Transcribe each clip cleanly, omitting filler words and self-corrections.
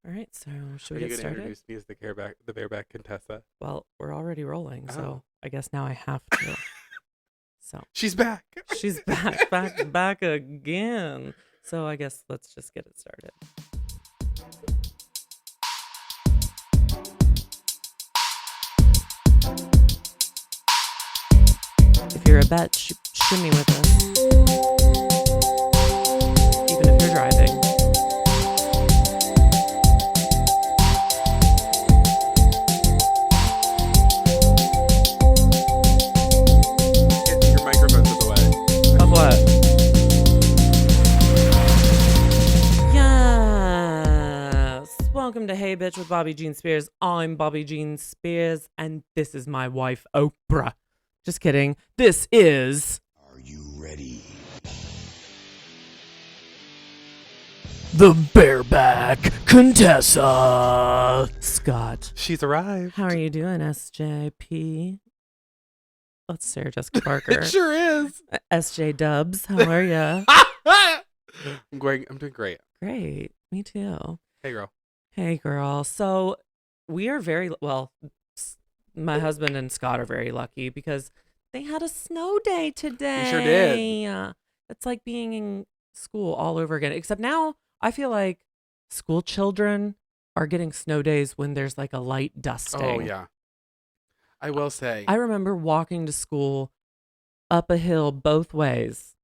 All right, so should Are we you get going to started? introduce me as the bareback Contessa? Well, we're already rolling, Oh. so I guess now I have to. So She's back. she's back again. So I guess let's just get it started. If you're a bet, shimmy with us. Even if you're driving. Your microphone's in the way. Of what? Yes. Welcome to Hey Bitch with Bobby Jean Spears. I'm Bobby Jean Spears, and this is my wife, Oprah. Just kidding. This is... Are you ready? the bareback Contessa. Scott. She's arrived. How are you doing, SJP? That's Sarah Jessica Parker. It sure is. SJ Dubs, how are you? I'm doing great. Great. Me too. Hey, girl. Hey, girl. So we are my husband and Scott are very lucky because they had a snow day today. We sure did. It's like being in school all over again, except now I feel like school children are getting snow days when there's like a light dusting. Oh, yeah. I will say. I remember walking to school up a hill both ways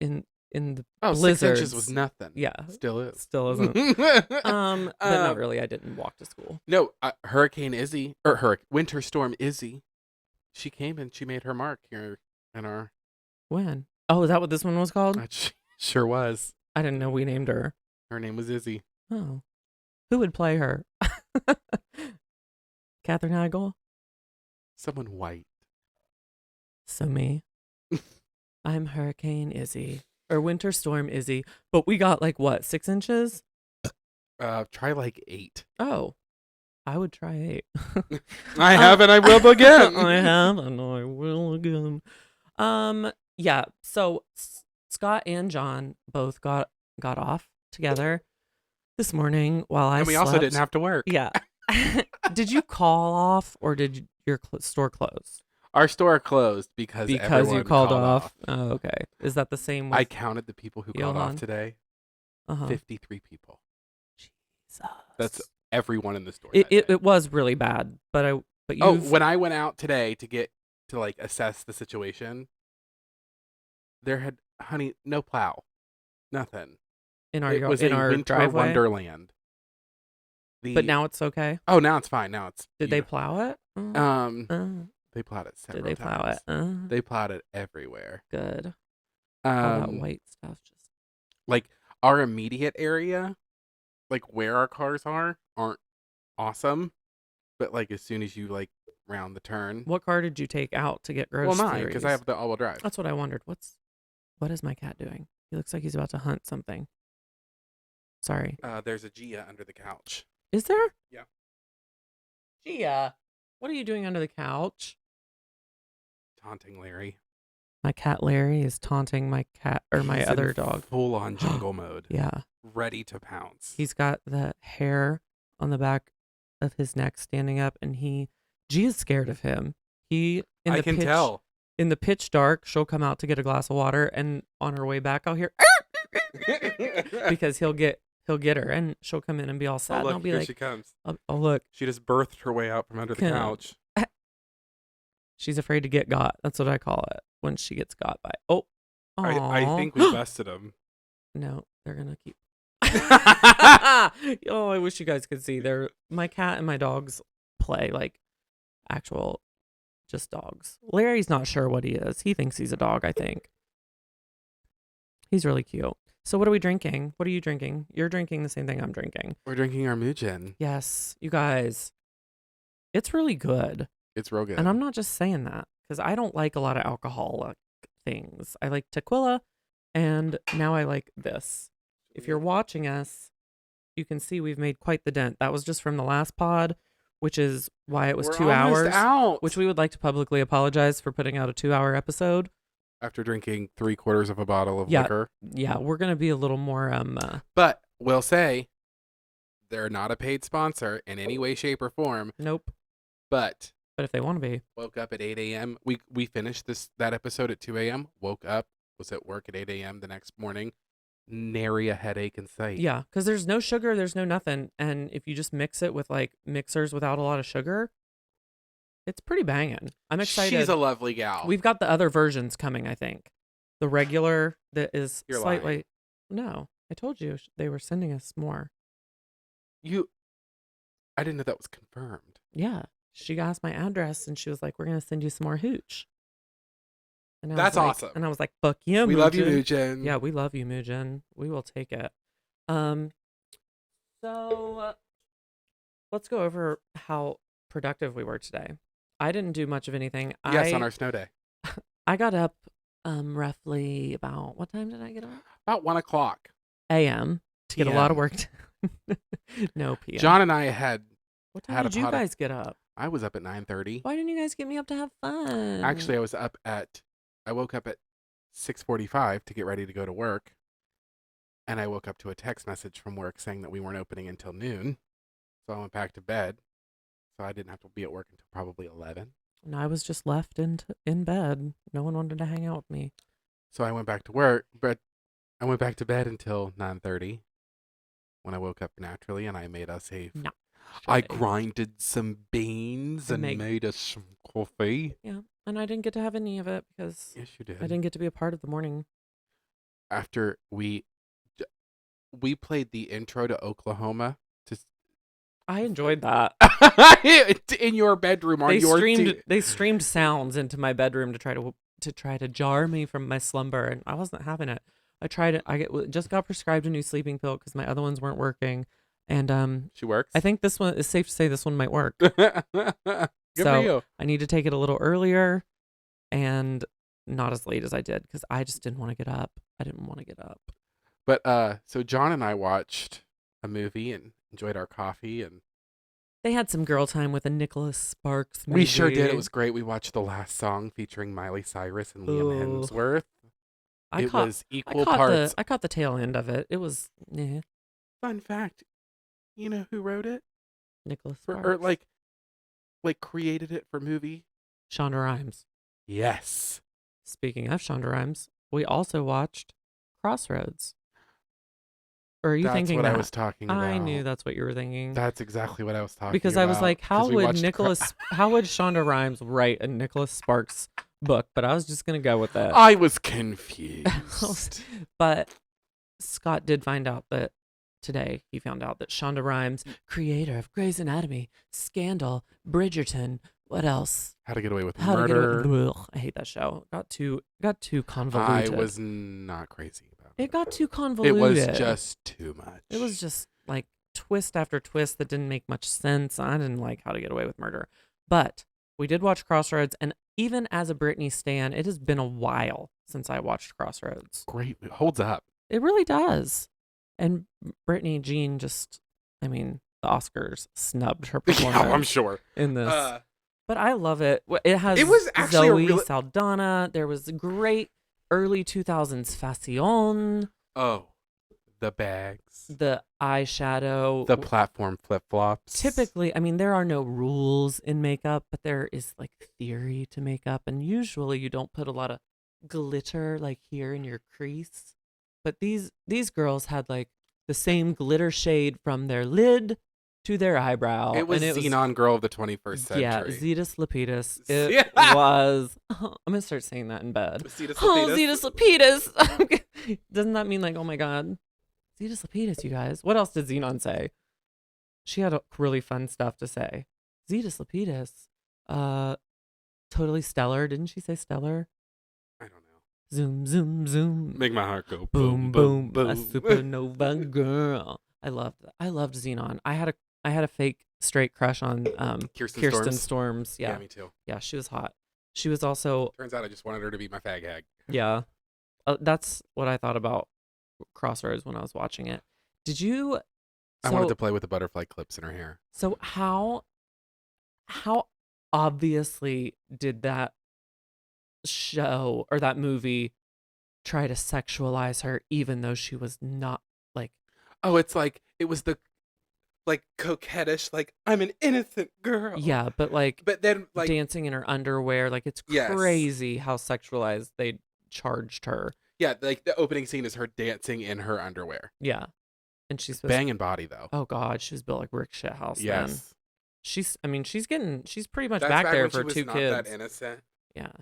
in the 6 blizzards. inches was nothing. Yeah. Still is. Still isn't. But not really. I didn't walk to school. No, Hurricane Izzy, or Winter Storm Izzy, she came and she made her mark here in our... When? Oh, is that what this one was called? She sure was. I didn't know we named her. Her name was Izzy. Oh. Who would play her? Katherine Heigl? Someone white. So me. I'm Hurricane Izzy. Or Winter Storm Izzy. But we got like what, 6 inches? Try like 8. Oh. I would try 8. I have and I will again. I have and I will again. Yeah. So Scott and John both got off together this morning while I And we slept. also didn't have to work. Yeah. Did you call off or did your store close? Our store closed because You everyone called off. Oh, okay. Is that the same with I counted the people who called Johan? off today. uh-huh. 53 people. Jesus. That's everyone in the store. It was really bad, but you when I went out today to like assess the situation, there had no plow, nothing. in It was in a our winter driveway. wonderland. But now it's okay. Oh, now it's fine. Now it's Did they plow it? Oh. They plowed it several Did they plow times. it? They plowed it everywhere. Good. All that Um, white stuff just. like our immediate area, like where our cars aren't awesome, but like as soon as you like round the turn, What car did you take out to get groceries? well, mine because I have the all-wheel drive. That's what I wondered. What is my cat doing? He looks like he's about to hunt something. Sorry. There's a Gia under the couch. Is there? Yeah. Gia, what are you doing under the couch? Taunting Larry. My cat Larry is taunting my cat or my He's other in dog. full-on jungle mode, Yeah. ready to pounce. He's got the hair on the back of his neck standing up, and Gia's scared of him. I can tell. In the pitch dark, she'll come out to get a glass of water, and on her way back, I'll hear because he'll get her, and she'll come in and be all sad. Oh, And look, I'll be here like, she comes. oh look, She just birthed her way out from under the Come. couch. she's afraid to get got. That's what I call it when she gets got by. Oh, I think we busted him. No, they're gonna keep. Oh, I wish you guys could see. My cat and my dogs play like actual, just dogs. Larry's not sure what he is. He thinks he's a dog, I think. He's really cute. So what are we drinking? What are you drinking? You're drinking the same thing I'm drinking. We're drinking our Mujin. Yes, you guys. It's really good. It's real good. And I'm not just saying that because I don't like a lot of alcoholic things. I like tequila, and now I like this. If you're watching us, you can see we've made quite the dent. That was just from the last pod, which is why it was We're 2 almost hours. out. Which we would like to publicly apologize for putting out a 2-hour episode. After drinking 3/4 of a bottle of liquor. Yeah, we're gonna be a little more But we'll say They're not a paid sponsor in any way, shape, or form. Nope. But But if they want to be. woke up at 8 a.m. We finished that episode at 2 a.m. Woke up, was at work at 8 a.m. the next morning. Nary a headache in sight. Yeah, because there's no sugar, there's no nothing. And if you just mix it with like mixers without a lot of sugar, it's pretty banging. I'm excited. She's a lovely gal. We've got the other versions coming, I think. The regular that is You're slightly. lying. No, I told you they were sending us more. I didn't know that was confirmed. Yeah. She got us my address and she was like, we're going to send you some more hooch. And That's awesome. And I was like, fuck yeah, We Mugen. love you, Mugen. Yeah, we love you, Mugen. We will take it. So let's go over how productive we were today. I didn't do much of anything. Yes, on our snow day. I got up roughly about, what time did I get up? About 1 o'clock. A.M. to get a lot of work done. No p.m. John and I had What time had did a you pot of- guys get up? I was up at 9:30. Why didn't you guys get me up to have fun? Actually, I woke up at 6:45 to get ready to go to work. And I woke up to a text message from work saying that we weren't opening until noon. So I went back to bed. So I didn't have to be at work until probably 11. And I was just left in bed. No one wanted to hang out with me. So I went back to work, but I went back to bed until 9:30 when I woke up naturally, and I made us No. I grinded some beans and made us some coffee. Yeah, and I didn't get to have any of it because Yes, you did. I didn't get to be a part of the morning. After we played the intro to Oklahoma. I enjoyed that. In your bedroom on They streamed sounds into my bedroom to try to jar me from my slumber, and I wasn't having it. I tried it. Just got prescribed a new sleeping pill because my other ones weren't working, and She works. I think this one is safe to say this one might work. Good So for you. I need to take it a little earlier, and not as late as I did because I just didn't want to get up. I didn't want to get up. But so John and I watched a movie and enjoyed our coffee, and They had some girl time with a Nicholas Sparks movie. we sure did. It was great. We watched The Last Song featuring Miley Cyrus and Liam Ooh. Hemsworth. It was equal I parts. I caught the tail end of it. It was Fun fact, you know who wrote it? Nicholas Sparks. Or like created it for movie? Shonda Rhimes. Yes. Speaking of Shonda Rhimes, we also watched Crossroads. Or are you That's thinking what that? I was talking about. I knew that's what you were thinking. That's exactly what I was talking Because about. I was like, how 'cause we would watched how would Shonda Rhimes write a Nicholas Sparks book? But I was just gonna go with it. I was confused. But Scott did find out that today he found out that Shonda Rhimes, creator of Grey's Anatomy, Scandal, Bridgerton, what else? How to Get Away with How to Murder. Get Away. Ugh, I hate that show. Got too convoluted. I was not crazy about it. It got too It convoluted. was just too much. It was just like twist after twist that didn't make much sense. I didn't like How to Get Away with Murder. But we did watch Crossroads, and even as a Britney stan, it has been a while since I watched Crossroads. great. It holds up. It really does. And Britney Jean the Oscars snubbed her performance Yeah, I'm sure. in this. But I love it. It has It was actually Zoe a really... Saldana. There was a great early 2000s fashion. Oh, the bags. The eyeshadow. The platform flip-flops. Typically, there are no rules in makeup, but there is like theory to makeup. And usually you don't put a lot of glitter like here in your crease. But these girls had like the same glitter shade from their lid to their eyebrow. It was Xenon Girl of the 21st century. Yeah, Zetas Lapidus. It Yeah. was. I'm going to start saying that in bed. Zetas Oh, Lapidus. Zetas Lapidus. Doesn't that mean like, oh my God? Zetas Lapidus, you guys. What else did Xenon say? She had really fun stuff to say. Zetas Lapidus. Totally stellar. Didn't she say stellar? I don't know. Zoom, zoom, zoom. Make my heart go Boom, boom, boom. boom, A boom. supernova girl. I loved Xenon. I had a fake straight crush on Kirsten Storms. Yeah, Yeah. me too. Yeah, she was hot. She was also, Turns out I just wanted her to be my fag hag. yeah. That's what I thought about Crossroads when I was watching it. Did you? I wanted to play with the butterfly clips in her hair. So how obviously did that show or that movie try to sexualize her even though she was not like Oh, it's like it was the like coquettish, like I'm an innocent girl. Yeah, but like But then like dancing in her underwear, like it's Yes. crazy how sexualized they charged her. yeah, like the opening scene is her dancing in her underwear. Yeah, and she's supposed Banging body though. oh god, she's built like Rick Shithouse. Man. Yes. She's she's pretty much That's back there when for she was two not kids. that innocent. Yeah.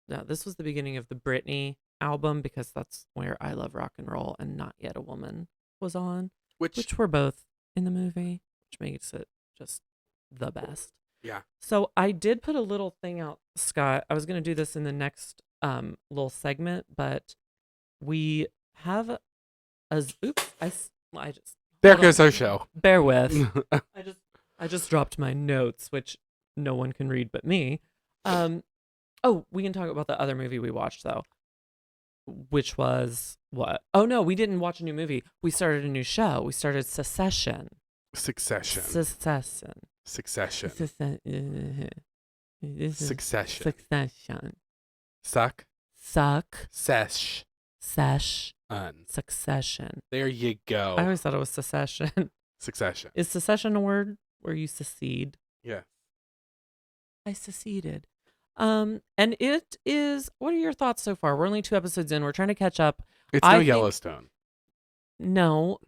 No, this was the beginning of the Britney album because that's where I Love Rock and Roll and Not Yet a Woman was on, which were both in the movie, which makes it just the best. Yeah. So I did put a little thing out, Scott. I was going to do this in the next little segment, but we have oops, I just There hold goes on. our show. Bear with. I just dropped my notes, which no one can read but me. Oh, we can talk about the other movie we watched though, which was what? Oh no, we didn't watch a new movie. We started a new show. We started Succession. Succession. Succession. Succession. Succession. Succession. Suck. Sesh. Sesh. Succession. There you go. I always thought it was secession. Succession. Is secession a word where you secede? Yeah. I seceded. And it is. What are your thoughts so far? We're only 2 episodes in. We're trying to catch up. It's no Yellowstone. No,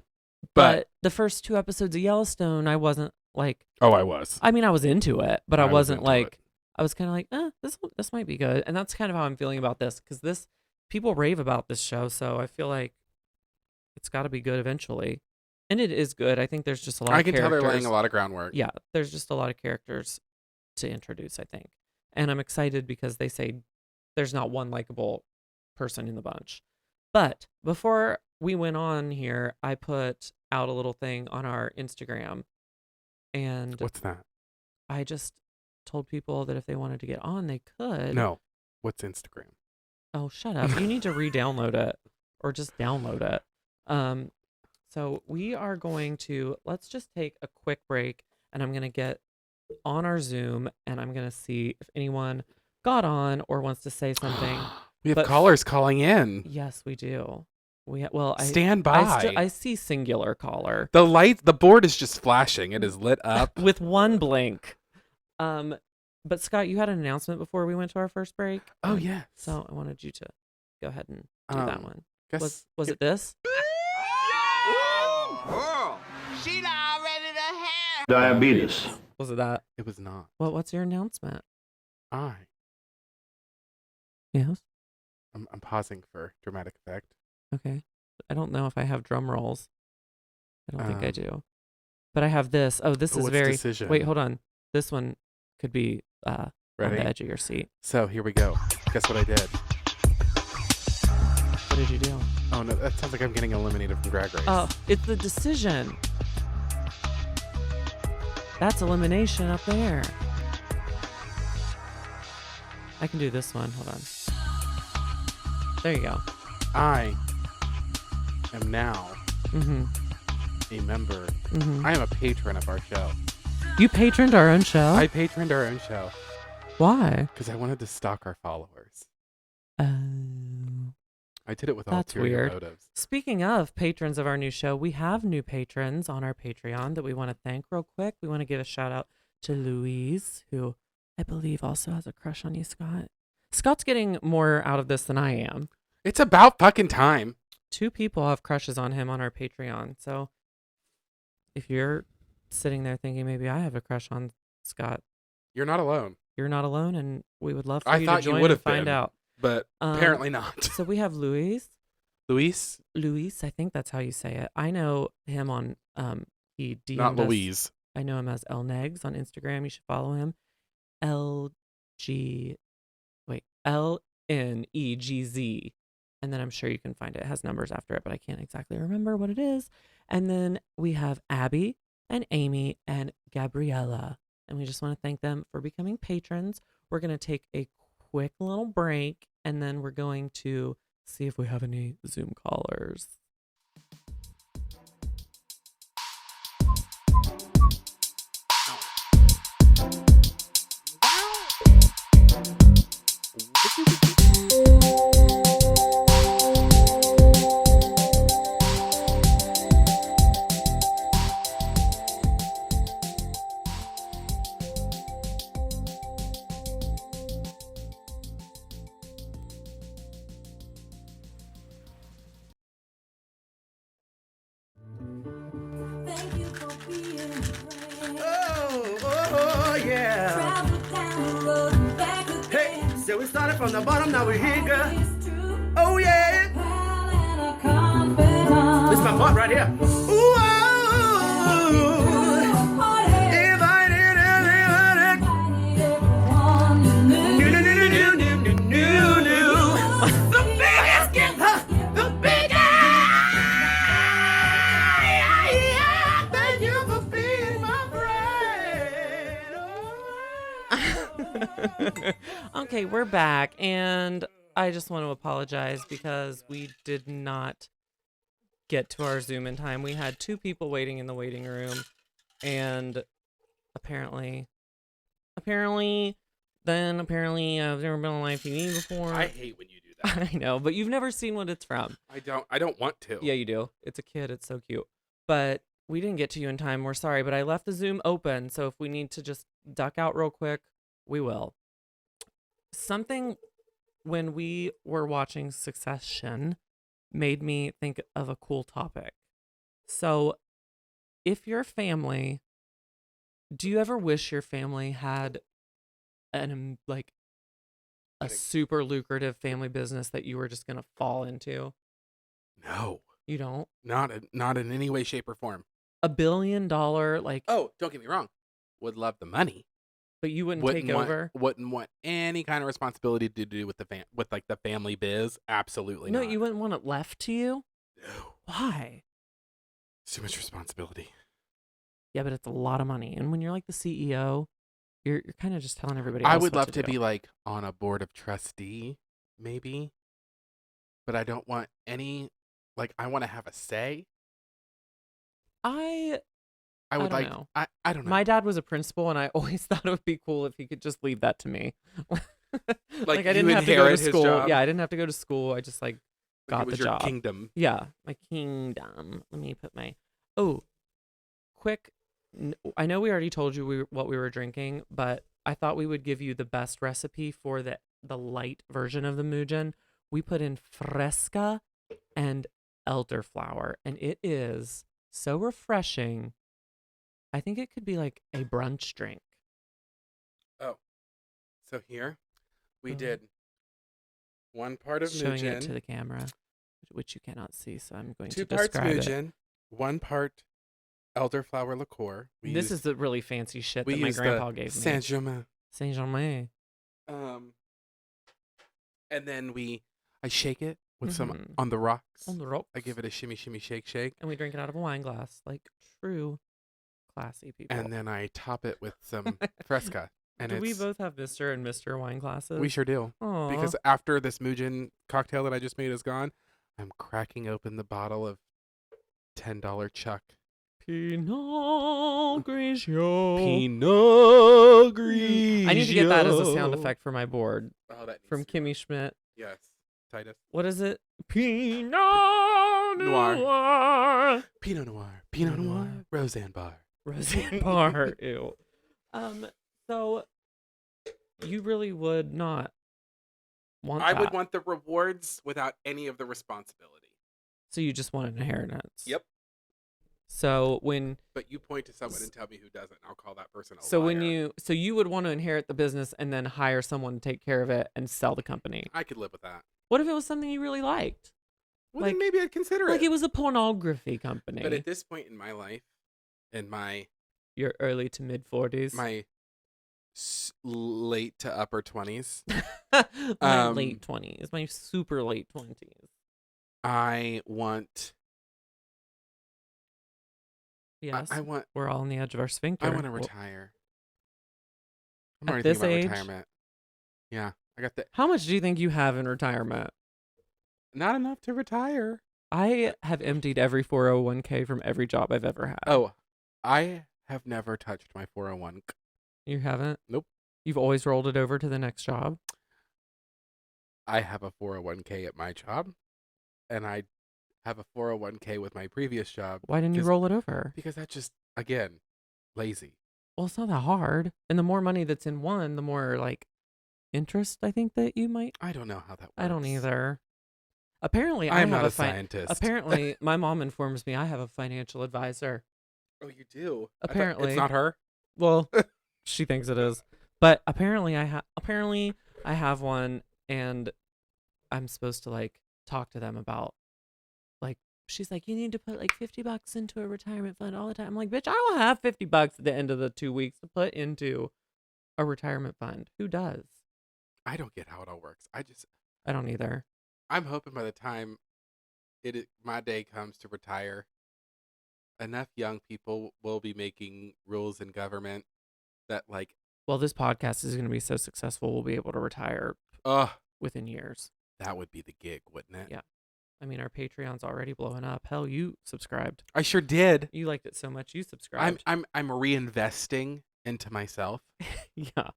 but the first 2 episodes of Yellowstone, I wasn't like. Oh, I was. I mean, I was into it, but I wasn't like. It. I was kind of like, this might be good, and that's kind of how I'm feeling about this because people rave about this show, so I feel like it's got to be good eventually, and it is good. I think there's just a lot. I of can characters. tell they're laying a lot of groundwork. Yeah, there's just a lot of characters to introduce, I think. And I'm excited because they say there's not one likable person in the bunch. But before we went on here, I put out a little thing on our Instagram. And what's that? I just told people that if they wanted to get on, they could. No. What's Instagram? Oh, shut up. You need to re-download it or just download it. So we are going to, let's just take a quick break and I'm going to get on our Zoom and I'm going to see if anyone got on or wants to say something. We have callers calling in. Yes, we do. Stand by. I see singular caller. The board is just flashing. It is lit up. With one blink. But Scott, you had an announcement before we went to our first break. Oh, yes. So I wanted you to go ahead and do that one. Was it this? She not ready to have diabetes. Was it that? It was not. What's your announcement? Yes. I'm pausing for dramatic effect. Okay. I don't know if I have drum rolls. I don't think I do. But I have this. Oh, this is very... Decision? Wait, hold on. This one could be on Ready? the edge of your seat. So here we go. Guess what I did? What did you do? Oh, no. That sounds like I'm getting eliminated from Drag Race. Oh, it's the decision. That's elimination up there. I can do this one. Hold on. There you go. I am now a member. I am a patron of our show. You patroned our own show? I patroned our own show. Why? Because I wanted to stalk our followers. I did it with that's ulterior weird. motives. Speaking of patrons of our new show, we have new patrons on our Patreon that we want to thank real quick. We want to give a shout out to Louise, who I believe also has a crush on you, Scott. Scott's getting more out of this than I am. It's about fucking time. 2 people have crushes on him on our Patreon. So if you're sitting there thinking maybe I have a crush on Scott, you're not alone. You're not alone, and we would love for you to join you would have and find been, out. But apparently not. So we have Luis, I think that's how you say it. I know him on he DM'd not us. Louise. I know him as Lnegs on Instagram. You should follow him. LNEGZ. And then I'm sure you can find it. It has numbers after it, but I can't exactly remember what it is. And then we have Abby and Amy and Gabriella. And we just want to thank them for becoming patrons. We're going to take a quick little break, and then we're going to see if we have any Zoom callers. started from the bottom, now we're here, girl. Oh yeah. This is my part right here. Ooh, if I did everybody. The biggest gift, the biggest. Thank you for being my friend. Okay, we're back, and I just want to apologize because we did not get to our Zoom in time. We had 2 people waiting in the waiting room, and apparently, I've never been on live TV before. I hate when you do that. I know, but you've never seen what it's from. I don't want to. Yeah, you do. It's a kid. It's so cute. But we didn't get to you in time. We're sorry, but I left the Zoom open, so if we need to just duck out real quick, we will. Something when we were watching Succession made me think of a cool topic. So, if your family, do you ever wish your family had an like a super lucrative family business that you were just gonna fall into? No. You don't? Not in any way, shape, or form. $1 billion, like, Oh, don't get me wrong. Would love the money. but you wouldn't take over? Wouldn't want any kind of responsibility to do with the family biz. Absolutely No, not. you wouldn't want it left to you? No. Why? It's too much responsibility. Yeah, but it's a lot of money. And when you're like the CEO, you're kind of just telling everybody else I would what love to to do. be like on a board of trustee, maybe. But I don't want any, like, I want to have a say. I would don't like, know. I don't know. My dad was a principal, and I always thought it would be cool if he could just leave that to me. Like I you didn't have to go to inherit his school. job? Yeah, I didn't have to go to school. I just Like, got it was the your job. kingdom. Yeah, my kingdom. Let me put my. Oh, quick. I know we already told you what we were drinking, but I thought we would give you the best recipe for the light version of the Mugen. We put in Fresca and elderflower, and it is so refreshing. I think it could be like a brunch drink. Oh. So here, we Oh. did 1 part of Showing it to Mugen, the camera, which you cannot see, so I'm going 2 to parts describe it. Mugen, 1 part elderflower liqueur. This is the really fancy shit we that my used grandpa the gave me. Saint-Germain. Saint Germain. And then I shake it with some Mhm. on the rocks. On the rocks. I give it a shimmy, shimmy, shake, shake. And we drink it out of a wine glass, like true classy people. And then I top it with some Fresca. And do we it's, both have Mr. and Mr. wine glasses? we sure do. Aww. Because after this Mugen cocktail that I just made is gone, I'm cracking open the bottle of $10 Chuck. Pinot Grigio. Pinot Grigio. I need to get that as a sound effect for my board Oh, that needs from to be Kimmy Schmidt. Yes. Titus. What is it? Pinot Noir. Pinot Noir. Pinot Noir. Noir. Roseanne Bar. Roseanne Barr. Ew. So you really would not want I that. would want the rewards without any of the responsibility. So you just want an inheritance. Yep. So But you point to someone and tell me who doesn't. I'll call that person a so liar. when you would want to inherit the business and then hire someone to take care of it and sell the company. I could live with that. What if it was something you really liked? Well, Like- then maybe I'd consider Like it. it was a pornography company. But at this point in my life, in my Your early to mid 40s. late to upper 20s, My late 20s. My super late 20s. I want. Yes. I want. We're all on the edge of our sphincter. I want to Well, retire. I'm At already this thinking age? about retirement. Yeah, I got the How much do you think you have in retirement? not enough to retire. I have emptied every 401k from every job I've ever had. Oh, I have never touched my 401. You haven't? Nope. You've always rolled it over to the next job? I have a 401k at my job, and I have a 401k with my previous job. Why didn't you 'cause- roll it over? Because that's just, again, lazy. Well, it's not that hard. And the more money that's in one, the more like interest I think that you might. I don't know how that works. I don't either. Apparently, I'm I not have a scientist. Apparently, my mom informs me I have a financial advisor. Oh, you do? I thought- Apparently. It's not her? Well, she thinks it is, but apparently, apparently I have one, and I'm supposed to like talk to them about like she's like, you need to put like $50 into a retirement fund all the time. I'm like, bitch, I don't have $50 at the end of the 2 weeks to put into a retirement fund. Who does? I don't get how it all works. I don't either. I'm hoping by the time my day comes to retire, enough young people will be making rules in government that like, Well, this podcast is going to be so successful, we'll be able to retire ugh, within years. that would be the gig, wouldn't it? Yeah. I mean, our Patreon's already blowing up. Hell, you subscribed. I sure did. You liked it so much, you subscribed. I'm reinvesting into myself. Yeah.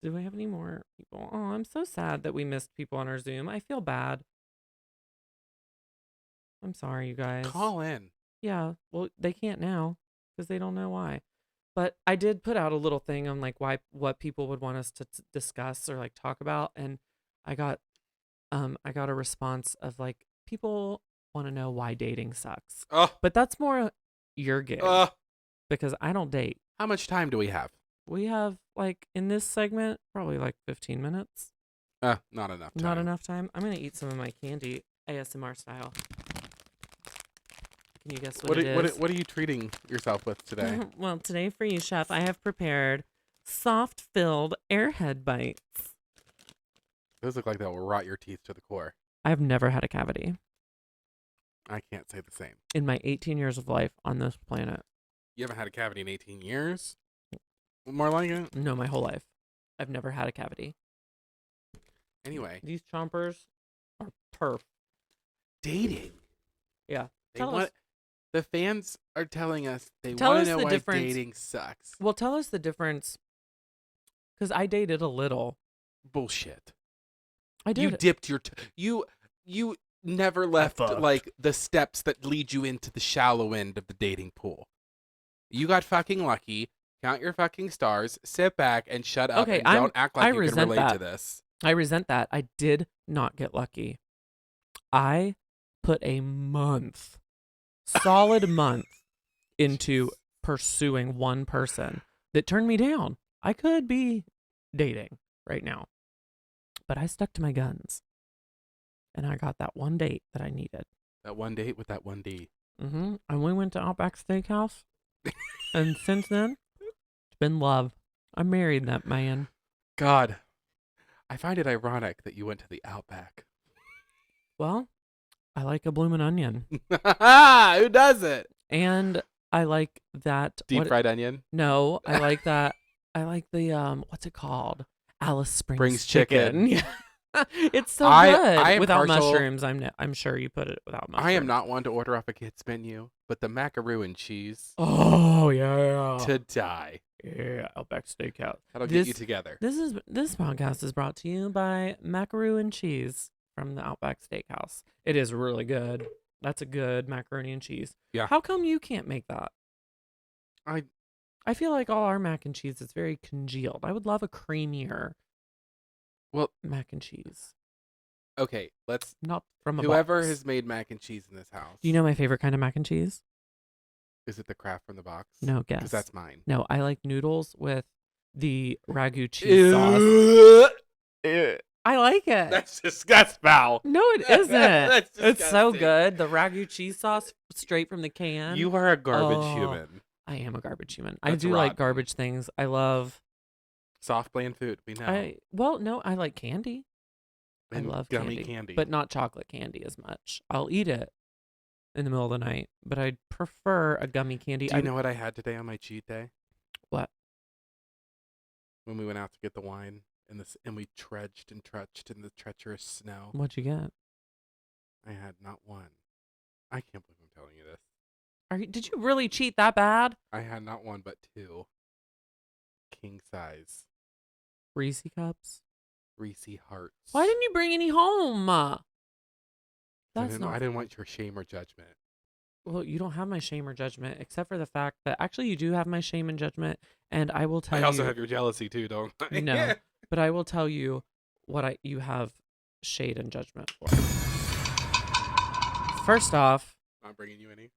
Do we have any more people? Oh, I'm so sad that we missed people on our Zoom. I feel bad. I'm sorry, you guys. Call in. Yeah. Well, they can't now because they don't know why. But I did put out a little thing on like what people would want us to discuss or like talk about, and I got a response of like people want to know why dating sucks. Oh, But that's more your gig because I don't date. how much time do we have? We have like in this segment probably like 15 minutes. Not enough time. Not enough time. I'm gonna eat some of my candy ASMR style. Can you guess what it is? What are you treating yourself with today? Well, today for you, chef, I have prepared soft-filled airhead bites. Those look like they'll rot your teeth to the core. I've never had a cavity I can't say the same. in my 18 years of life on this planet. You haven't had a cavity in 18 years? More like it? No, my whole life. I've never had a cavity. Anyway, These chompers are perf. dating. Yeah. They Tell want, us. the fans are telling us they Tell want us to know the why difference. dating sucks. Well, tell us the difference. Because I dated a little. Bullshit. I did. You dipped your you never left fucked. like the steps that lead you into the shallow end of the dating pool. You got fucking lucky. Count your fucking stars. Sit back and shut up. Okay, and don't act like I you can resent relate to that. this. I resent that. I did not get lucky. I put a month, solid month, into pursuing one person that turned me down. I could be dating right now, but I stuck to my guns. And I got that one date that I needed. That one date with that one D. And we went to Outback Steakhouse. And since then, it's been love. I married that man. God, I find it ironic that you went to the Outback. Well, I like a bloomin' onion. Who does it? And I like that. Deep fried onion. No, I like that. I like the, what's it called? Alice Springs chicken. Yeah. It's so I good. am Without partial- mushrooms, I'm sure you put it without mushrooms. I am not one to order off a kid's menu, but the macaroo and cheese Oh, yeah. to die. Yeah, Outback Steakhouse. That'll get you together. This podcast is brought to you by Macaroo and Cheese from the Outback Steakhouse. It is really good. That's a good macaroni and cheese. Yeah. How come you can't make that? I feel like all our mac and cheese is very congealed. I would love a creamier mac and cheese. Okay, let's. Not from a Whoever box. has made mac and cheese in this house. Do you know my favorite kind of mac and cheese? Is it the Kraft from the box? No, guess. Because that's mine. No, I like noodles with the ragu cheese sauce. I like it. That's foul. No, it isn't. That's It's so disgusting. good. The ragu cheese sauce straight from the can. You are a garbage Oh. human. I am a garbage human. I That's do like rotten. garbage things. I love. Soft bland food. We know. No, I like candy. And I love gummy candy. but not chocolate candy as much. I'll eat it in the middle of the night, but I prefer a gummy candy. Do you know what I had today on my cheat day? What? When we went out to get the wine and we trudged and trudged in the treacherous snow. What'd you get? I had not one. I can't believe I'm telling you this. Did you really cheat that bad? I had not one but two. King size Reese cups. Reese hearts. Why didn't you bring any home? I That's didn't, not. I didn't want your shame or judgment. Well, you don't have my shame or judgment, except for the fact that actually you do have my shame and judgment, and I will tell I you. also have your jealousy too, don't I? No, but I will tell you what you have shade and judgment for. First off, Not bringing you any.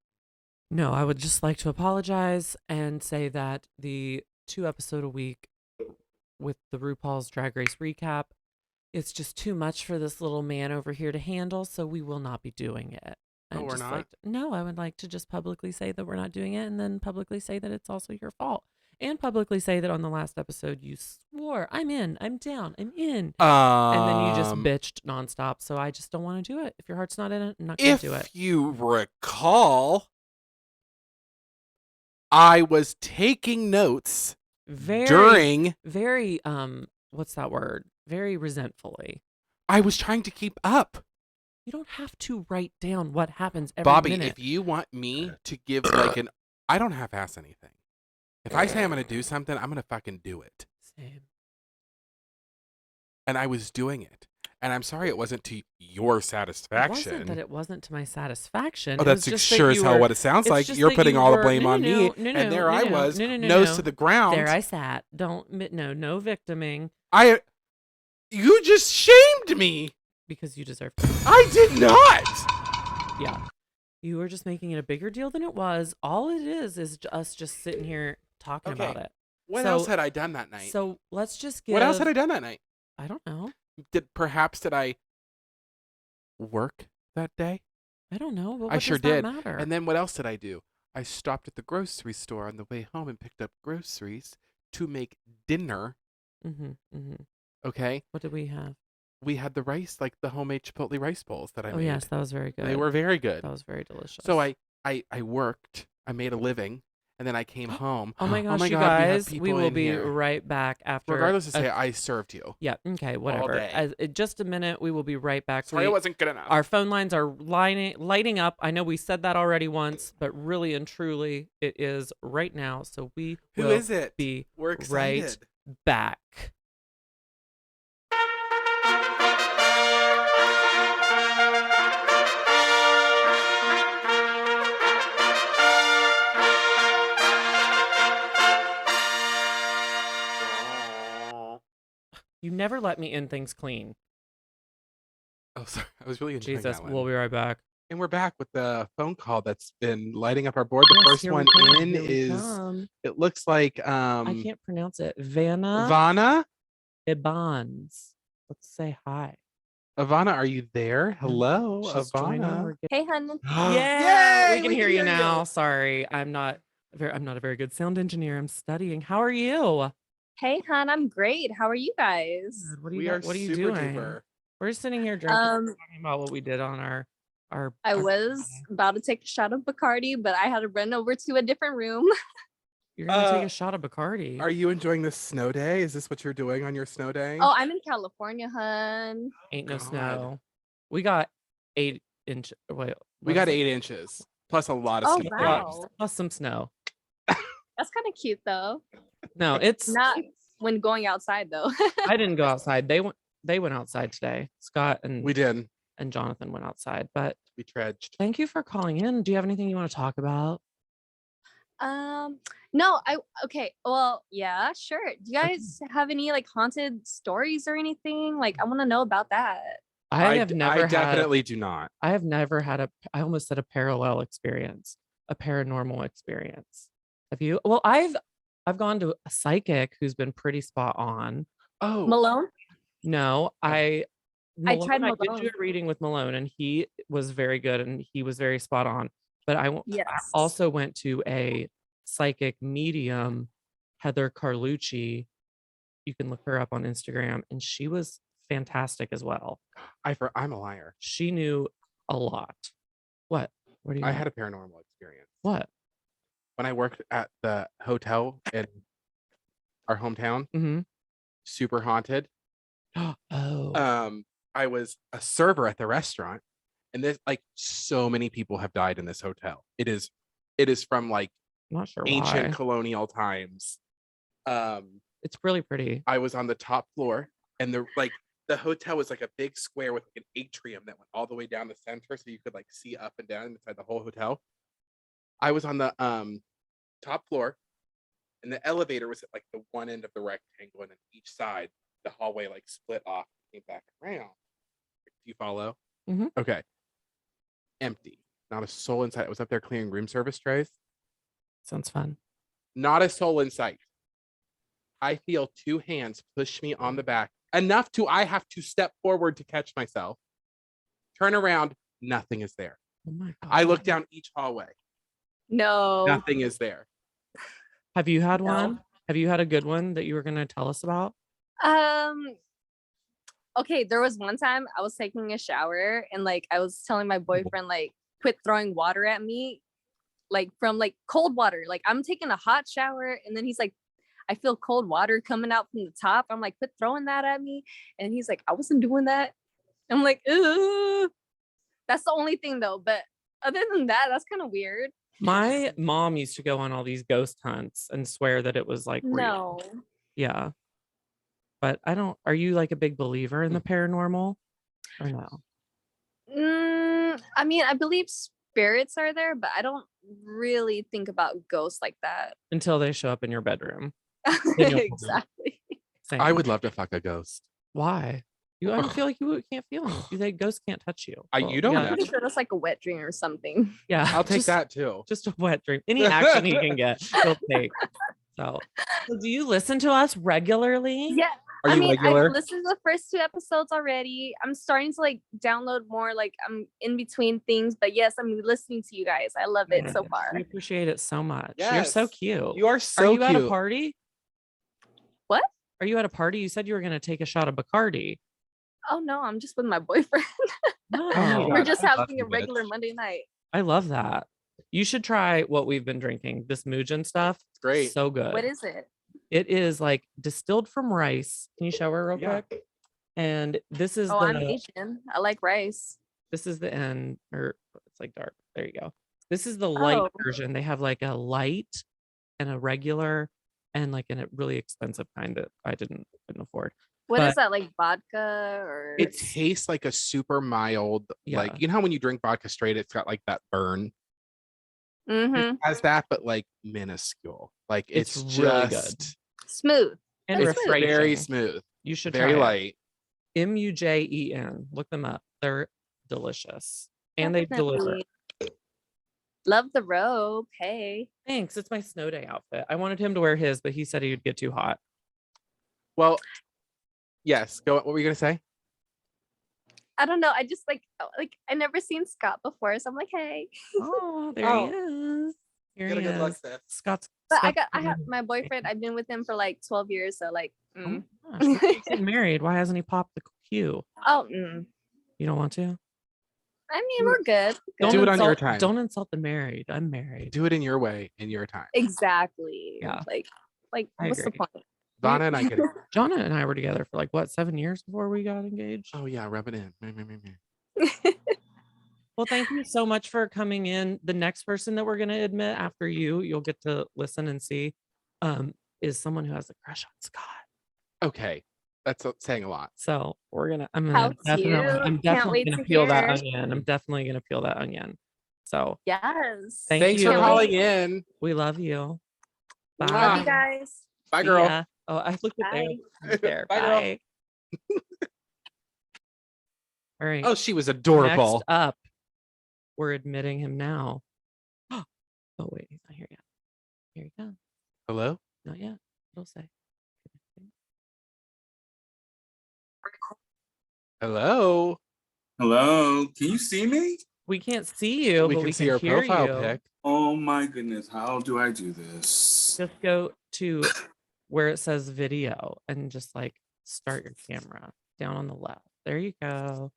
no, I would just like to apologize and say that the 2 episode a week with the RuPaul's Drag Race recap it's just too much for this little man over here to handle, so we will not be doing it. Oh, we're just not? like, no, I would like to just publicly say that we're not doing it, and then publicly say that it's also your fault. And publicly say that on the last episode you swore, I'm in, I'm down, I'm in. And then you just bitched nonstop. So I just don't want to do it. If your heart's not in it, I'm not going to do it. If you recall, I was taking notes during. Very, what's that word? Very resentfully. I was trying to keep up. You don't have to write down what happens every Bobby, minute. if you want me to give like an, I don't half-ass anything. If I say I'm going to do something, I'm going to fucking do it. Same. And I was doing it. And I'm sorry it wasn't to your satisfaction. It wasn't that it wasn't to my satisfaction. Oh, that's sure as hell what it sounds like. You're putting all the blame on me. And there I was, nose to the ground. There I sat. No victiming. You just shamed me. Because you deserve to. I did not. Yeah. You were just making it a bigger deal than it was. All it is us just sitting here talking about it. What else had I done that night? So let's just give. What else had I done that night? I don't know. Did I work that day? I don't know. But I sure did. Matter? And then what else did I do? I stopped at the grocery store on the way home and picked up groceries to make dinner. Okay. What did we have? We had the rice, like the homemade Chipotle rice bowls that I made. Oh yes, that was very good. They were very good. That was very delicious. So I worked. I made a living. And then I came home. Oh my gosh, you guys, we will be right back after. Regardless of say, I served you. Yeah, okay, whatever. Just a minute, we will be right back. Sorry, it wasn't good enough. Our phone lines are lighting up. I know we said that already once, but really and truly, it is right now. So we will be We're excited. Right back. You never let me end things clean. Oh, sorry. I was really enjoying Jesus, that one. we'll be right back. And we're back with the phone call that's been lighting up our board. The first one in is, it looks like... I can't pronounce it. Vanna? Ivana? Ibans. Let's say hi. Ivana, are you there? Hello, Ivana. Hey, hun. Yeah, we can hear you now. Sorry, I'm not a very good sound engineer. I'm studying. How are you? Hey, hun, I'm great. How are you guys? What are you doing? Duper. We're sitting here drinking, talking about what we did on our. I was about to take a shot of Bacardi, but I had to run over to a different room. You're gonna take a shot of Bacardi. Are you enjoying this snow day? Is this what you're doing on your snow day? Oh, I'm in California, hun. Ain't no snow. We got 8 inch. Wait, we got 8 inches plus a lot of snow. Wow. Plus some snow. That's kind of cute, though. No, it's not when going outside, though. I didn't go outside. They went outside today. Scott and we did, and Jonathan went outside. But we trudged. Thank you for calling in. Do you have anything you want to talk about? No, okay. Well, yeah, sure. Do you guys have any like haunted stories or anything? Like, I want to know about that. I definitely do not. I have never had I almost said a parallel experience, a paranormal experience. Have you? Well, I've gone to a psychic who's been pretty spot on. Oh, Malone? No, I tried Malone. I did do a reading with Malone, and he was very good, and he was very spot on. But I also went to a psychic medium, Heather Carlucci. You can look her up on Instagram, and she was fantastic as well. I'm a liar. She knew a lot. What? What do you? I had a paranormal experience. What? When I worked at the hotel in our hometown, super haunted. Oh. I was a server at the restaurant, and there's like so many people have died in this hotel. It is from like I'm not sure ancient why. colonial times. It's really pretty. I was on the top floor, and the hotel was like a big square with like an atrium that went all the way down the center, so you could like see up and down inside the whole hotel. I was on the top floor, and the elevator was at like the one end of the rectangle, and then each side the hallway like split off and came back around. Do you follow? Okay. Empty. Not a soul inside. I was up there clearing room service trays. Sounds fun. Not a soul in sight. I feel 2 hands push me on the back. enough to I have to step forward to catch myself. Turn around, nothing is there. Oh my God. I look down each hallway. No. Nothing is there. Have you had No. one? Have you had a good one that you were going to tell us about? Okay, there was one time I was taking a shower and like I was telling my boyfriend like quit throwing water at me, like from like cold water. Like I'm taking a hot shower and then he's like, I feel cold water coming out from the top. I'm like, quit throwing that at me. And he's like, I wasn't doing that. I'm like, ooh. That's the only thing though. But other than that, that's kind of weird. My mom used to go on all these ghost hunts and swear that it was like real. No. Yeah. But are you like a big believer in the paranormal or no? I mean, I believe spirits are there, but I don't really think about ghosts like that. Until they show up in your bedroom. Then you'll- Exactly. Same. I would love to fuck a ghost. Why? I don't feel like you can't feel them. You think ghosts can't touch you? You don't yeah, know. I'm pretty sure that's like a wet dream or something. yeah. I'll take just- that too. Just a wet dream. Any action he can get, he'll take. So do you listen to us regularly? Yeah. Are you regular? I've listened to the first 2 episodes already. I'm starting to like download more. Like I'm in between things, but yes, I'm listening to you guys. I love it so Yes, far. we appreciate it so much. You're so Yes. cute. You are Are so you cute. at a party? What? Are you at a party? You said you were going to take a shot of Bacardi. Oh no, I'm just with my boyfriend. No, God. We're just I love having you, a regular bitch. Monday night. I love that. You should try what we've been drinking. This Mujan stuff. It's great. So good. What is it? It is like distilled from rice. Can you show her real Yeah. quick? And this is Oh, I'm the Asian. I like rice. this is the end, or it's like dark. There you go. This is the light Oh. version. They have like a light and a regular and like a really expensive kind that I couldn't afford. What is But- that? Like vodka or It tastes like a super mild, Yeah. like, you know how when you drink vodka straight, it's got like that burn. Mhm. It has that, but like minuscule. Like It's it's, really good. just smooth. And It's refreshing. very smooth, You should very try it. light. Mujen. Look them up. They're delicious. And they deliver. Definitely. Love the robe. Hey. Thanks. It's my snow day outfit. I wanted him to wear his, but he said he would get too hot. Well, yes. Go. What were you gonna say? I don't know. I just like I never seen Scott before, so I'm like, hey. Oh, there Oh. he is. Here Get he a good look, is. Steph. Scott's. But I Scott's have getting- my boyfriend. I've been with him for like 12 years, so like. Oh Mm. my gosh, when are you getting married? Why hasn't he popped the Q? Oh, You don't want to? I mean, we're good. Don't Do it on your insult- time. Don't insult the married. I'm married. Do it in your way, in your time. Exactly. Yeah. Like I what's the agree. point? Donna and I get it. Jonna and I were together for like what, 7 years before we got engaged? Oh yeah, rub it in. Meh, meh, meh, meh. Well, thank you so much for coming in. The next person that we're gonna admit after you'll get to listen and see, is someone who has a crush on Scott. Okay, that's saying a lot. So I'm How gonna definitely, I'm cute. Can't definitely wait gonna to peel that hear. onion. I'm definitely gonna peel that onion. So Yes. Thank Thanks you. for calling in. we love you. Bye. Mwah. Love you guys. Bye, See girl. ya. Oh, I looked at Bye. there. Bye, girl. Bye. All right. Oh, she was adorable. Next up, we're admitting him now. Oh wait, he's not here yet. Here he comes. Hello. Not yet. It'll say. Hello. Hello, can you see me? We can't see you, We but can we see can your hear profile you. pic. Oh my goodness, how do I do this? Just go to where it says video and just like start your camera down on the left. There you go.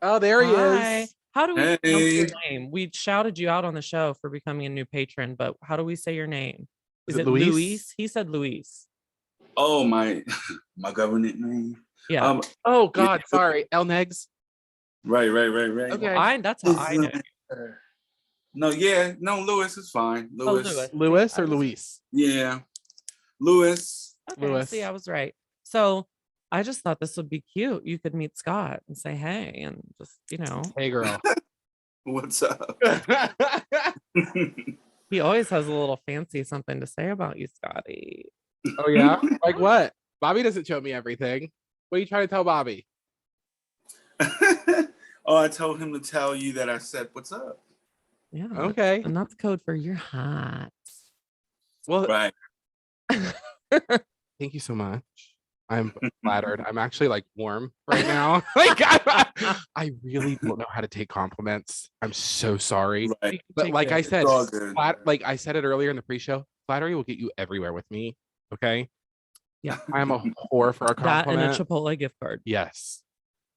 Oh, there he Hi. is. How do we pronounce your Hey. name? We shouted you out on the show for becoming a new patron, but how do we say your name? Is Is it it Luis? Luis? He said Luis. Oh my my government name. Yeah. Oh God, sorry. El Negs. Right. Okay. That's how I know. No, no, Lewis is fine. Lewis. Lewis. Lewis I or was- Luis? Yeah. Lewis. Okay, Lewis. see, I was right. So I just thought this would be cute. You could meet Scott and say hey and just, Hey, girl. What's up? he always has a little fancy something to say about you, Scotty. Oh yeah. Like what? Bobby doesn't show me everything. What are you trying to tell Bobby? Oh, I told him to tell you that I said what's up. Yeah. Okay. And that's code for you're hot. Well, Right. thank you so much. I'm flattered. I'm actually like warm right now. Like I really don't know how to take compliments. I'm so sorry. Right. You can But take like I it. It's said, all good. like I said it earlier in the pre-show, flattery will get you everywhere with me. Okay. Yeah. I'm a whore for a That and a compliment. Chipotle gift card. Yes.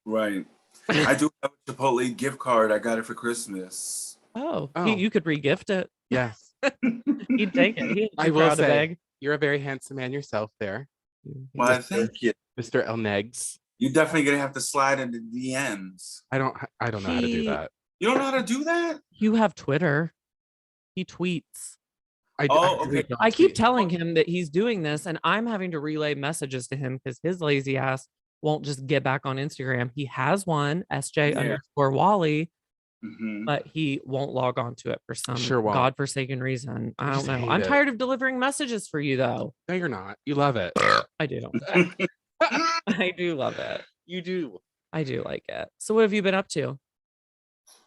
Right. I do have a Chipotle gift card. I got it for Christmas. Oh, Oh. you could re-gift it. Yes. He'd take it. He'd I too will proud to say beg. you're a very handsome man yourself there, Why, Mr. thank you. Mr. El Negs. You're definitely gonna have to slide into DMs. I don't know how to do He- that. You don't know how to do that? You have Twitter. He tweets. Oh, okay. I keep telling him that he's doing this, and I'm having to relay messages to him because his lazy ass won't just get back on Instagram. He has one, SJ Yeah. _ Wally, Mhm. but he won't log on to it for some Sure won't. godforsaken reason. I don't just know. hate I'm it. tired of delivering messages for you, though. No, you're not. You love it. I do. I do love it. You do. I do like it. So, what have you been up to?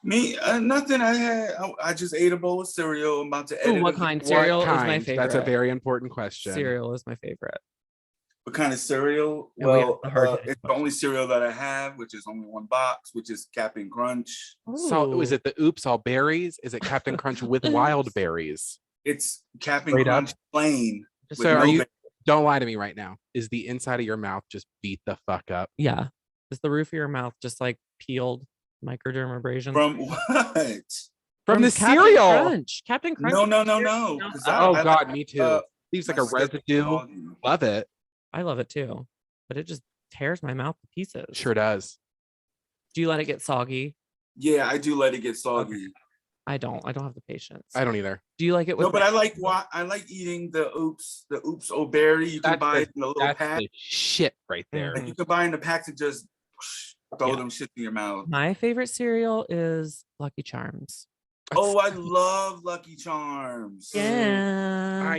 Me, nothing. I just ate a bowl of cereal. I'm about to Ooh, edit. what a- kind? What Cereal is my kind? favorite. That's a very important question. Cereal is my favorite. What kind of cereal? Yeah, we have Well, the hard-hitting it's the only cereal that I have, which is only one box, which is Captain Crunch. So is Ooh. it the Oops All Berries? Is it Captain Crunch with wild berries? It's Captain Straight up? Crunch plain. with So are no you? ba- Don't lie to me right now. Is the inside of your mouth just beat the fuck up? Yeah. Is the roof of your mouth just like peeled microdermabrasion? From what? From the Captain cereal. Crunch. Captain Crunch. No, is no, no, cereal, no. you know? 'cause Oh I God, like, me too. Leaves like a my stomach residue. soggy. Love it. I love it too, but it just tears my mouth to pieces. Sure does. Do you let it get soggy? Yeah, I do let it get soggy. I don't. I don't have the patience. I don't either. Do you like it with? No, but I like eating the Oops O'Berry. You can That's buy the- it in the little That's pack. the shit right there. Like you can buy in the pack to just throw Yeah. them shit in your mouth. My favorite cereal is Lucky Charms. Oh, I love Lucky Charms. Yeah.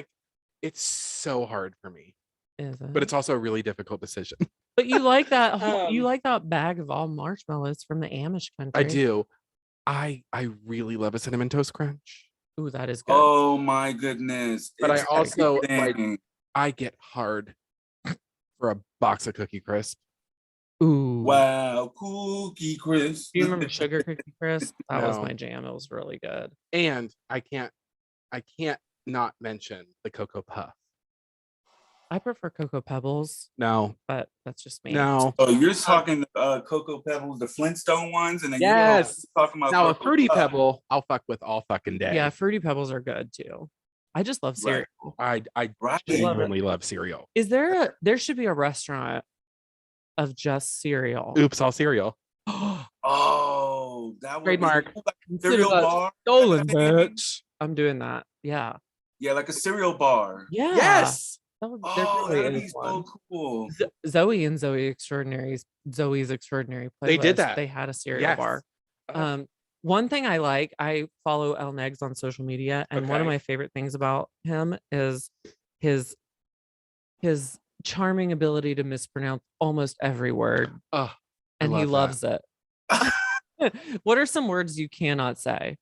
It's so hard for me, Is it? but it's also a really difficult decision. But you like that you Um, like that bag of all marshmallows from the Amish country. I do. I really love a cinnamon toast crunch, Ooh, that is good. Oh my goodness. but I It's also like everything. I get hard for a box of Cookie Crisp. Ooh. Wow, Cookie Crisp. Do you remember Sugar Cookie Crisp? That was No. my jam. It was really good. And I can't not mention the Cocoa Puff. I prefer Cocoa Pebbles, No, but that's just me. no. Oh, you're talking Cocoa Pebbles, the Flintstone ones, and then Yes. you're talking about Now a Cocoa fruity Puff. pebble, I'll fuck with all fucking day. Yeah, Fruity Pebbles are good too. I just love cereal. Right. I Right. genuinely love cereal. Is there should be a restaurant of just cereal. Oops, all cereal. Oh, that would Trademark. be like a Consider cereal that bar. stolen, bitch. I'm doing that. Yeah. Yeah, like a cereal bar. Yeah. Yes. There Oh, really that'd be is so one. cool. Zoe and Zoe's Extraordinary Playlist. They did that. They had a cereal Yes. bar. One thing I like, I follow El Negs on social media, and one of Okay. my favorite things about him is his charming ability to mispronounce almost every word, Oh, and he love loves it. What are some words you cannot say?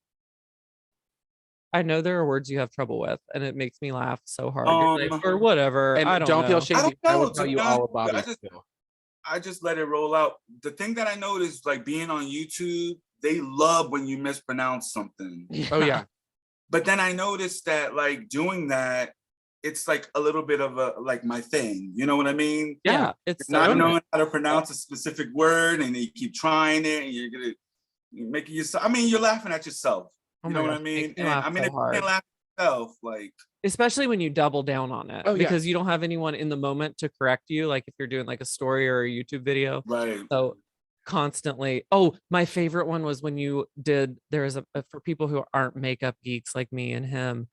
I know there are words you have trouble with, and it makes me laugh so hard. You're like, or whatever. and I don't don't feel know. shame. I don't I know, will to tell be you honest all with you, about I it. just- too. I just let it roll out. The thing that I noticed, like being on YouTube, they love when you mispronounce something. Oh yeah. But then I noticed that like doing that, it's like a little bit of a like my thing. You know what I mean? Yeah, it's Not so knowing how to pronounce a specific word, and you keep trying it, and you're gonna make it yourself. I mean, you're laughing at yourself. Oh You my know what gosh, I it mean? makes me And laugh I mean, so if you hard. can't laugh at yourself, like especially when you double down on it Oh, yeah. because you don't have anyone in the moment to correct you, like if you're doing like a story or a YouTube video. right. So constantly, my favorite one was when you did, there is a for people who aren't makeup geeks like me and him,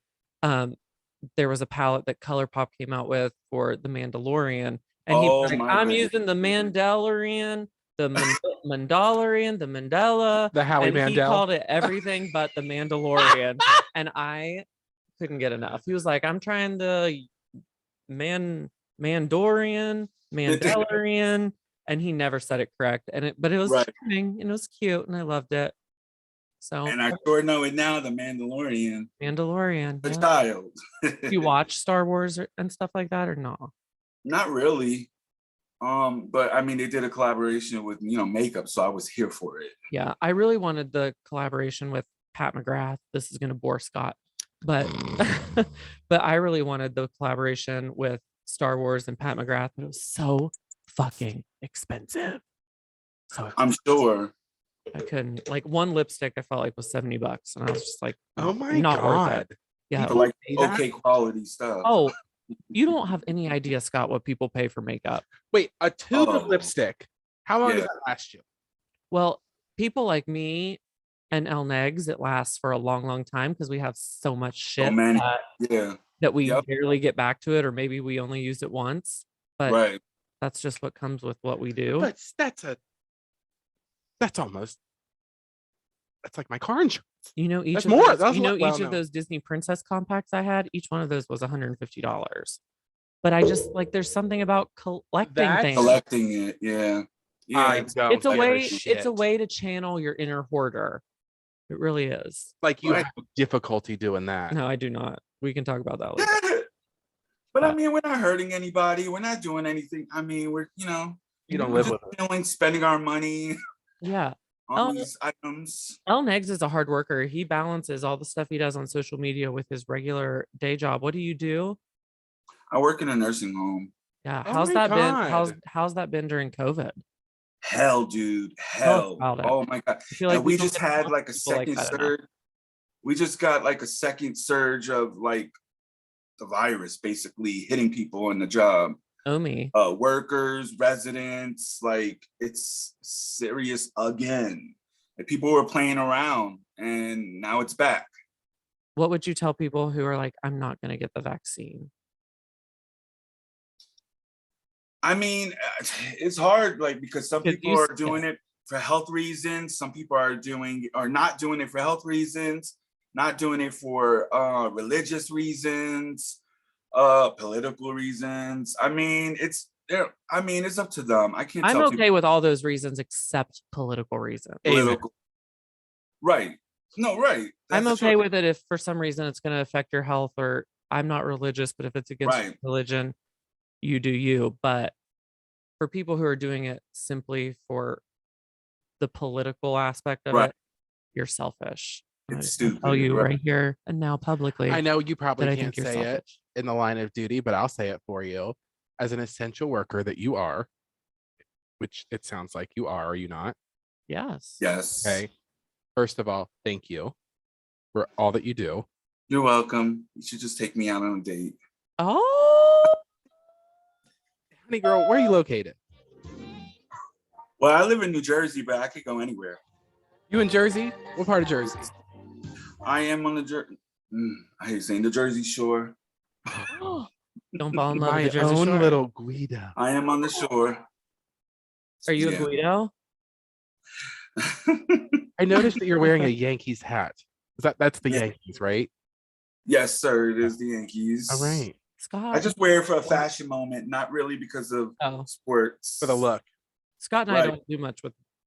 there was a palette that ColourPop came out with for the Mandalorian, and he Oh was like, my I'm goodness. using the Mandalorian, the Mandalorian, the Mandela, The Howie and he Mandel. called it everything but the Mandalorian, and I couldn't get enough. He was like, I'm trying the Mandorian, Mandalorian, and he never said it correct. But it was Right. charming and it was cute, and I loved it. So And I sure know it now, the Mandalorian, Mandalorian. the Yeah. child. You watch Star Wars and stuff like that or no? Not really. But I mean, they did a collaboration with makeup, so I was here for it. Yeah, I really wanted the collaboration with Pat McGrath. This is going to bore Scott, but but I really wanted the collaboration with Star Wars and Pat McGrath, but it was so fucking expensive. So I'm sure. I couldn't, like, one lipstick I felt like was $70, and I was just like, Oh my not worth God. it. Yeah. For like pay that? okay quality stuff. Oh, you don't have any idea, Scott, what people pay for makeup. Wait, a tube of Oh. lipstick. How long does Yeah. that last you? Well, people like me and El Negs, it lasts for a long, long time because we have so much shit many. that, Yeah. that we Yep. barely get back to it, or maybe we only used it once. But Right. that's just what comes with what we do. But that's like my car insurance. You know, each That's of more. those, That's you know, well, each no. of those Disney Princess compacts I had, each one of those was $150. But I just like, there's something about collecting That's things. Collecting it. Yeah. Yeah. I don't It's a give way. shit. It's a way to channel your inner hoarder. It really is. Like you Right. have difficulty doing that. No, I do not. We can talk about that later. But I mean, we're not hurting anybody. We're not doing anything. I mean, we're You don't we're live just with it. chilling, spending our money Yeah. on these items. El Negs is a hard worker. He balances all the stuff he does on social media with his regular day job. What do you do? I work in a nursing home. Yeah. Oh How's my that been? God. How's that been during COVID? Hell, dude. Tell us Hell. about it. Oh my God. I feel like And we don't just get to had talk like to a people like second that enough. surge. We just got like a second surge of like the virus basically hitting people on the job. Omi. Workers, residents, like it's serious again. Like people were playing around and now it's back. What would you tell people who are like, I'm not going to get the vaccine? I mean, it's hard, like because some 'Cause people you are said- doing it for health reasons. Some people are not doing it for health reasons, not doing it for religious reasons, political reasons. I mean, it's up to them. I can't I'm tell okay people with all those reasons except political reasons. political. Right. No, right. I'm That's okay true. with it if for some reason it's going to affect your health, or I'm not religious, but if it's against Right. religion, you do you. But for people who are doing it simply for the political aspect of Right. it, you're selfish. And I It's just wanna tell stupid, you right. right here and now publicly I know you probably that I can't think you're say it selfish. in the line of duty, but I'll say it for you. As an essential worker that you are, which it sounds like you are you not? Yes. Yes. Okay. First of all, thank you for all that you do. You're welcome. You should just take me out on a date. Oh, Honey girl, where are you located? Well, I live in New Jersey, but I could go anywhere. You in Jersey? What part of Jersey? I am on the I hate saying the Jersey Shore. don't fall in love My with the Jersey own Shore. little Guido. I am on the shore. Are you Yeah. a Guido? I noticed that you're wearing a Yankees hat. That's the Yeah. Yankees, right? Yes, sir. It is the Yankees. All right. Scott. I just wear it for a fashion moment, not really because of Oh, sports. For the look. Scott and I Right. don't do much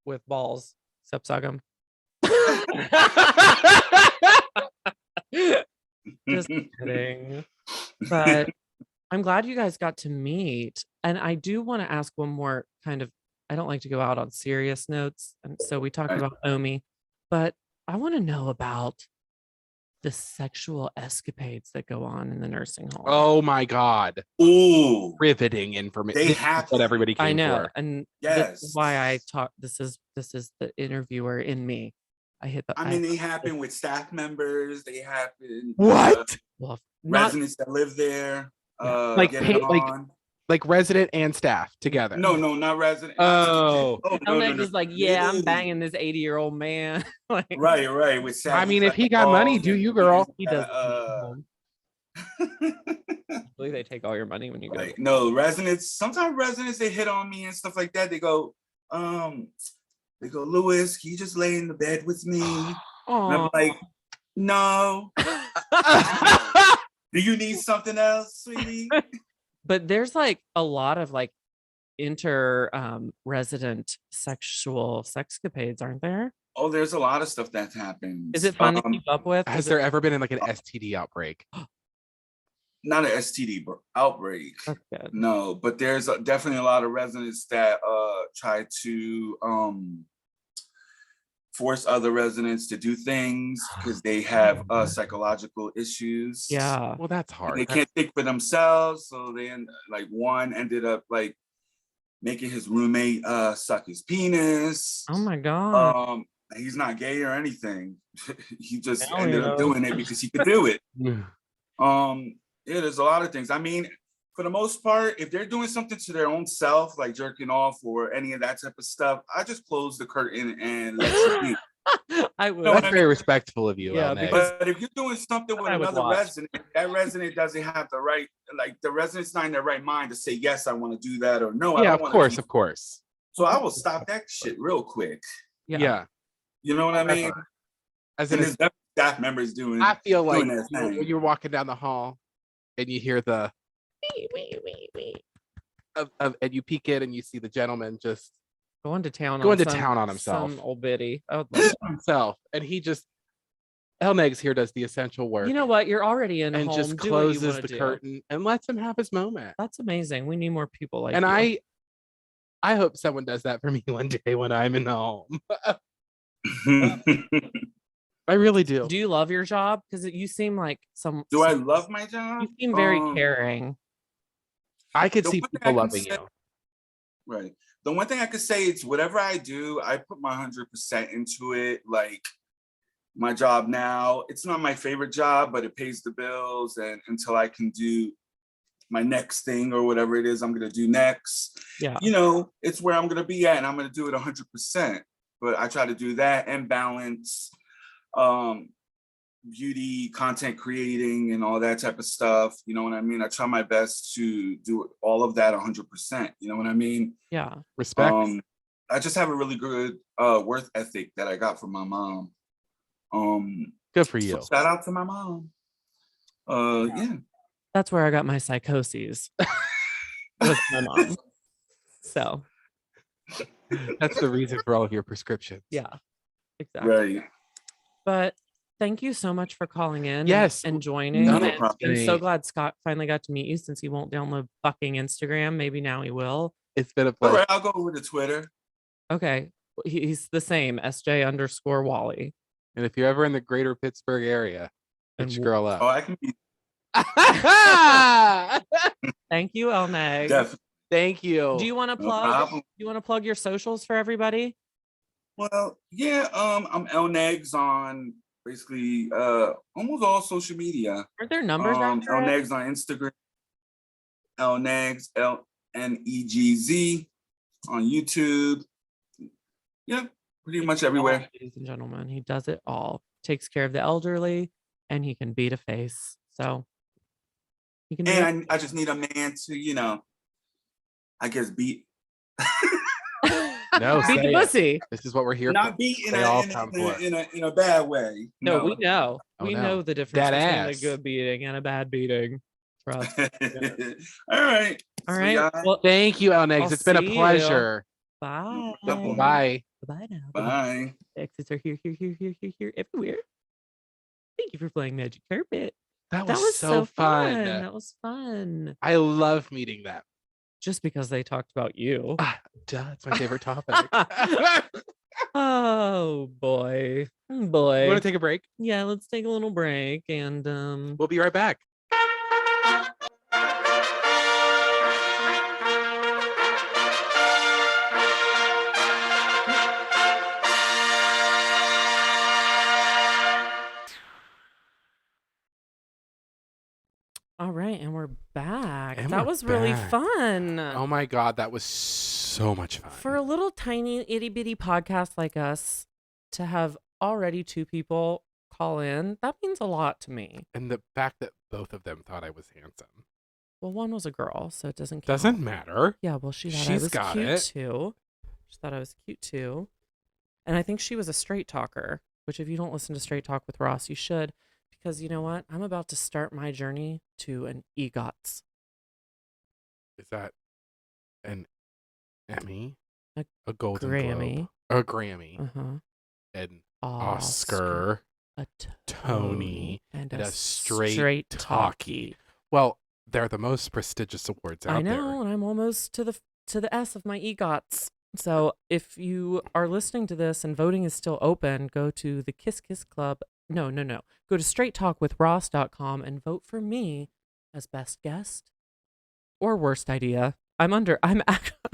with balls except suck them. Just kidding. But I'm glad you guys got to meet. And I do want to ask one more kind of, I don't like to go out on serious notes. And so we talked Right. about Omi, but I want to know about the sexual escapades that go on in the nursing home. Oh my God. Ooh, Riveting information. They This is have what to. everybody came I know. for. And Yes. this is why I talk. This is the interviewer in me. I hit the, I mean, they happen with staff members. They happen. What? well, not Residents that live there. Like get pay- it like- on. Like resident and staff together. No, not resident. Oh. Elneg's is like, yeah, I'm No. banging this 80-year-old man. Like, Right. With staff. I mean, if he got money, do you, girl? he does. Right. I believe they take all your money when you go. No, residents. Sometimes residents they hit on me and stuff like that. They go, Lewis, can you just lay in the bed with me? And I'm Aw. like, no. Do you need something else, sweetie? But there's like a lot of like resident sexual sexcapades, aren't there? Oh, there's a lot of stuff that happens. Is it fun to keep up with? Has Is there it- ever been like an STD outbreak? not an STD outbreak. That's good. No, but there's definitely a lot of residents that try to force other residents to do things because they have psychological issues. Yeah. Well, that's And hard. they can't think for themselves, so like one ended up like making his roommate suck his penis. Oh my god. He's not gay or anything. He just Hell ended up yeah. doing it because he could do it. Yeah, there's a lot of things. I mean, for the most part, if they're doing something to their own self, like jerking off or any of that type of stuff, I just close the curtain and let you be. I would. No, That's very respectful of you. Yeah, LNA. because- But if you're doing something with I would another watch. resident, that resident doesn't have the right, like the resident's not in their right mind to say, yes, I want to do that, or no, I yeah, don't of want course, to. of course. So I will stop that shit real quick. Yeah. You know what I mean? As And in, there's definitely staff members doing. I feel like doing that thing. when you're walking down the hall and you hear the and you peek in and you see the gentleman just Going to town on himself. Some old biddy. Oh, himself, and he just Elnegs here does the essential work. you know what? You're already in and home. just Do what you closes wanna the do. curtain and lets him have his moment. That's amazing. We need more people like And you. I hope someone does that for me one day when I'm in the home. I really do. Do you love your job? Because you seem like Do I love my job? You seem very caring. I could The see one thing people I can loving say- you. Right. The one thing I could say is whatever I do, I put my 100% into it. Like my job now, it's not my favorite job, but it pays the bills. And until I can do my next thing or whatever it is I'm going to do next, Yeah. you know, it's where I'm going to be at, and I'm going to do it 100%. But I try to do that and balance beauty, content creating, and all that type of stuff. You know what I mean? I try my best to do all of that 100%. You know what I mean? Yeah. Respect. I just have a really good worth ethic that I got from my mom. Good for you. So shout out to my mom. Yeah. That's where I got my psychoses. With my mom. So That's the reason for all of your prescriptions. yeah. Exactly. Right. But thank you so much for calling in. Yes. And joining. Not a And problem. I'm so glad Scott finally got to meet you since he won't download fucking Instagram. Maybe now he will. It's been a All pleasure. right, I'll go over to Twitter. Okay. He's the same, SJ_Wally. And if you're ever in the greater Pittsburgh area, And hit your girl Oh, up. I can be Thank you, Elneg. definitely. Thank you. Do you want to No plug? problem. Do you want to plug your socials for everybody? Well, yeah, I'm Elnegs on basically almost all social media. Are there numbers after it? Elnegs on Instagram, Elnegs, LNEGZ on YouTube. Yeah, pretty much everywhere. Ladies and gentlemen, he does it all. Takes care of the elderly, and he can beat a face. So he can do that. And I just need a man to, you know, I guess beat. No, Beat say the it. pussy. This is what we're here Not for. beat in They a, all in, a, come in, a, for. in a bad way. No, we know. Oh, we no. know the difference That between ass. a good beating and a bad beating. Trust. All right. All So, right. y'all, Well, Thank you, Elnegs. I'll It's been a see you. pleasure. bye. problem. Bye. Bye now. bye. Exits are here, everywhere. Thank you for playing Magic Carpet. That That was so fun. That was fun. I love meeting them. Just because they talked about you. Duh, it's my favorite topic. Oh boy. You Boy. want to take a break? Yeah, let's take a little break and We'll be right back. all right, and we're back. And That we're was really back. fun. Oh my God, that was so much fun. For a little tiny itty bitty podcast like us to have already 2 people call in, that means a lot to me. And the fact that both of them thought I was handsome. Well, one was a girl, so it doesn't count. Doesn't matter. Yeah, well, she thought I She's was got cute it. too. She thought I was cute too. And I think she was a straight talker, which if you don't listen to Straight Talk with Ross, you should. Because you know what? I'm about to start my journey to an EGOTS. Is that an Emmy? A Golden Grammy. Globe? A Grammy. Uh-huh. An Oscar. Oscar. A Tony. And And a a straight straight talkie. talkie. Well, they're the most prestigious awards out I know, there. and I'm almost to the S of my EGOTs. So if you are listening to this and voting is still open, go to the Kiss Kiss Club. No. Go to straighttalkwithross.com and vote for me as best guest or worst idea. I'm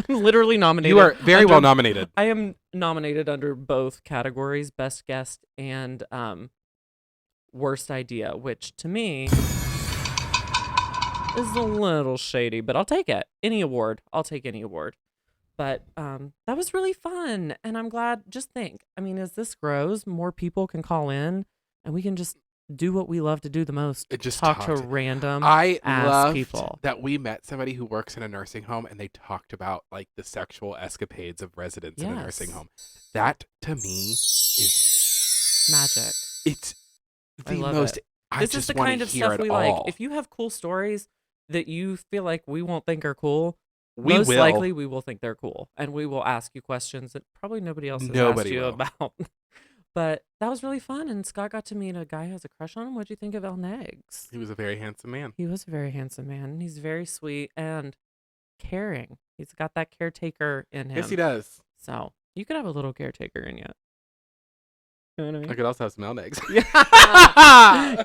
literally nominated. You are very well under- nominated. I am nominated under both categories, best guest and worst idea, which to me is a little shady, but I'll take it. Any award. I'll take any award. But that was really fun. And I'm glad, just think, I mean, as this grows, more people can call in and we can just do what we love to do the most. Just talk to random I ass loved people. that we met somebody who works in a nursing home and they talked about like the sexual escapades of residents in a nursing Yes. home. That to me is Magic. it's I the love most it. I This just is the want kind to of hear stuff it we all. like. If you have cool stories that you feel like we won't think are cool, we most will. likely we will think they're cool. And we will ask you questions that probably nobody else has asked Nobody you will. about. But that was really fun. And Scott got to meet a guy who has a crush on him. What'd you think of El Negs? He was a very handsome man. He was a very handsome man. And he's very sweet and caring. He's got that caretaker in him. Yes, he does. So you could have a little caretaker in you. You know what I mean? I could also have some eggs.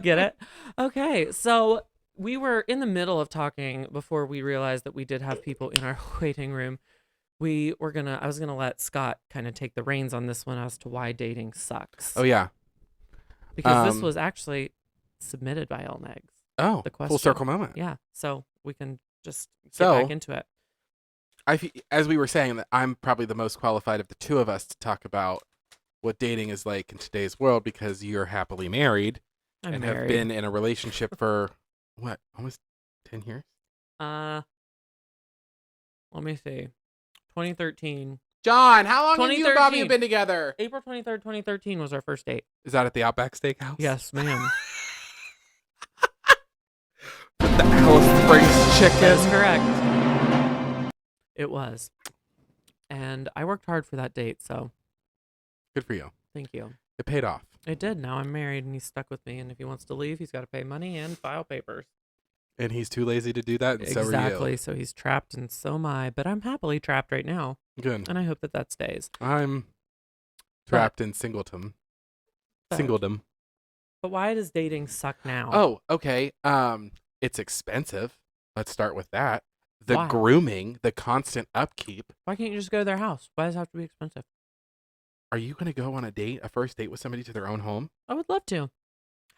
Get it? Okay, so we were in the middle of talking before we realized that we did have people in our waiting room. I was gonna let Scott kind of take the reins on this one as to why dating sucks. Oh yeah. Because this um, was actually submitted by El Negs. Oh, The full question. circle moment. Yeah, so we can just get So- back into it. As we were saying, that I'm probably the most qualified of the two of us to talk about what dating is like in today's world because you're happily married I'm and married. have been in a relationship for what, almost 10 years? Let me see. 2013. John, how long have you and Bobby 2013. been together? April 23rd, 2013 was our first date. Is that at the Outback Steakhouse? Yes, ma'am. The Alice Springs That is chicken. correct. It was. And I worked hard for that date, so Good for you. thank you. It paid off. It did. Now I'm married and he's stuck with me. And if he wants to leave, he's got to pay money and file papers. And he's too lazy to do that, and so are Exactly. you. So he's trapped, and so am I. But I'm happily trapped right now. Good. And I hope that stays. I'm trapped in singleton. But- Singledom. But why does dating suck now? Oh, okay. It's expensive. Let's start with that. The Why? grooming, the constant upkeep. Why can't you just go to their house? Why does it have to be expensive? Are you going to go on a first date with somebody to their own home? I would love to.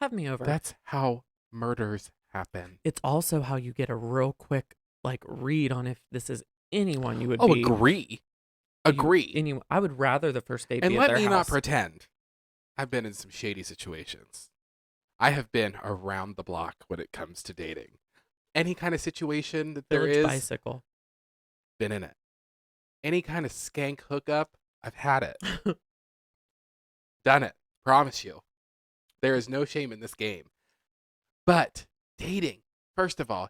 Have me over. That's how murders happen. It's also how you get a real quick read on if this is anyone you would Oh, be. agree. Agree. I would rather the first date And be at let their me house. not pretend. I've been in some shady situations. I have been around the block when it comes to dating. Any kind of situation that there Village is, bicycle. been in it. Any kind of skank hookup, I've had it. Done it. Promise you. There is no shame in this game. But dating, first of all,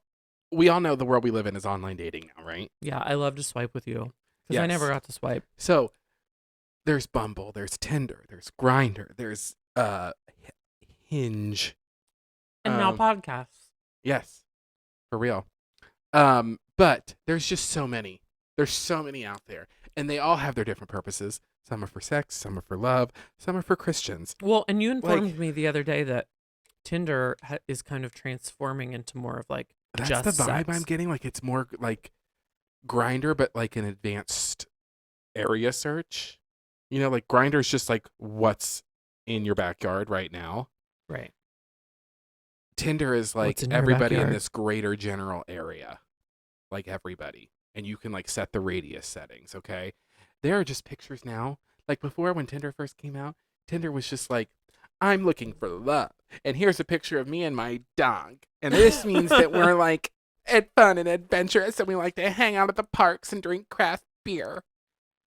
we all know the world we live in is online dating now, right? Yeah, I love to swipe with you because I never Yes. got to swipe. So there's Bumble, there's Tinder, there's Grindr, there's Hinge. And now Um, podcasts. Yes, for real. But there's just so many. There's so many out there, and they all have their different purposes. Some are for sex, some are for love, some are for Christians. Well, and you informed Like- me the other day that Tinder is kind of transforming into more of That's just the vibe sex. I'm getting. Like it's more like Grinder, but like an advanced area search. You know, like Grinder's just like what's in your backyard right now. Right. Tinder is like What's in your everybody in backyard? this greater general area. Like everybody. And you can like set the radius settings, okay? There are just pictures now. Like before when Tinder first came out, Tinder was just like, I'm looking for love. And here's a picture of me and my dog. And this means that we're like fun and adventurous and we like to hang out at the parks and drink craft beer.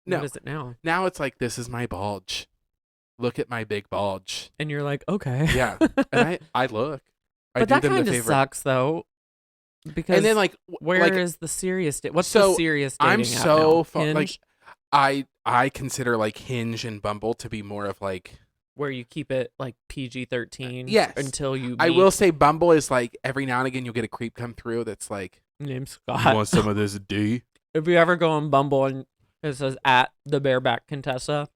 No. What is it now? Now it's like, this is my bulge. Look at my big bulge. And you're like, okay. Yeah. And I look. I But do that them the kind of favor. sucks, though. Because And then like where is like the serious date? What's so the serious dating I'm app so now? like Hinge? I consider like Hinge and Bumble to be more of like where you keep it like PG-13 Yes. until you meet. I will say Bumble is like every now and again you'll get a creep come through that's like, named "You Scott. want some of this D?" If you ever go on Bumble and it says at the bareback Contessa,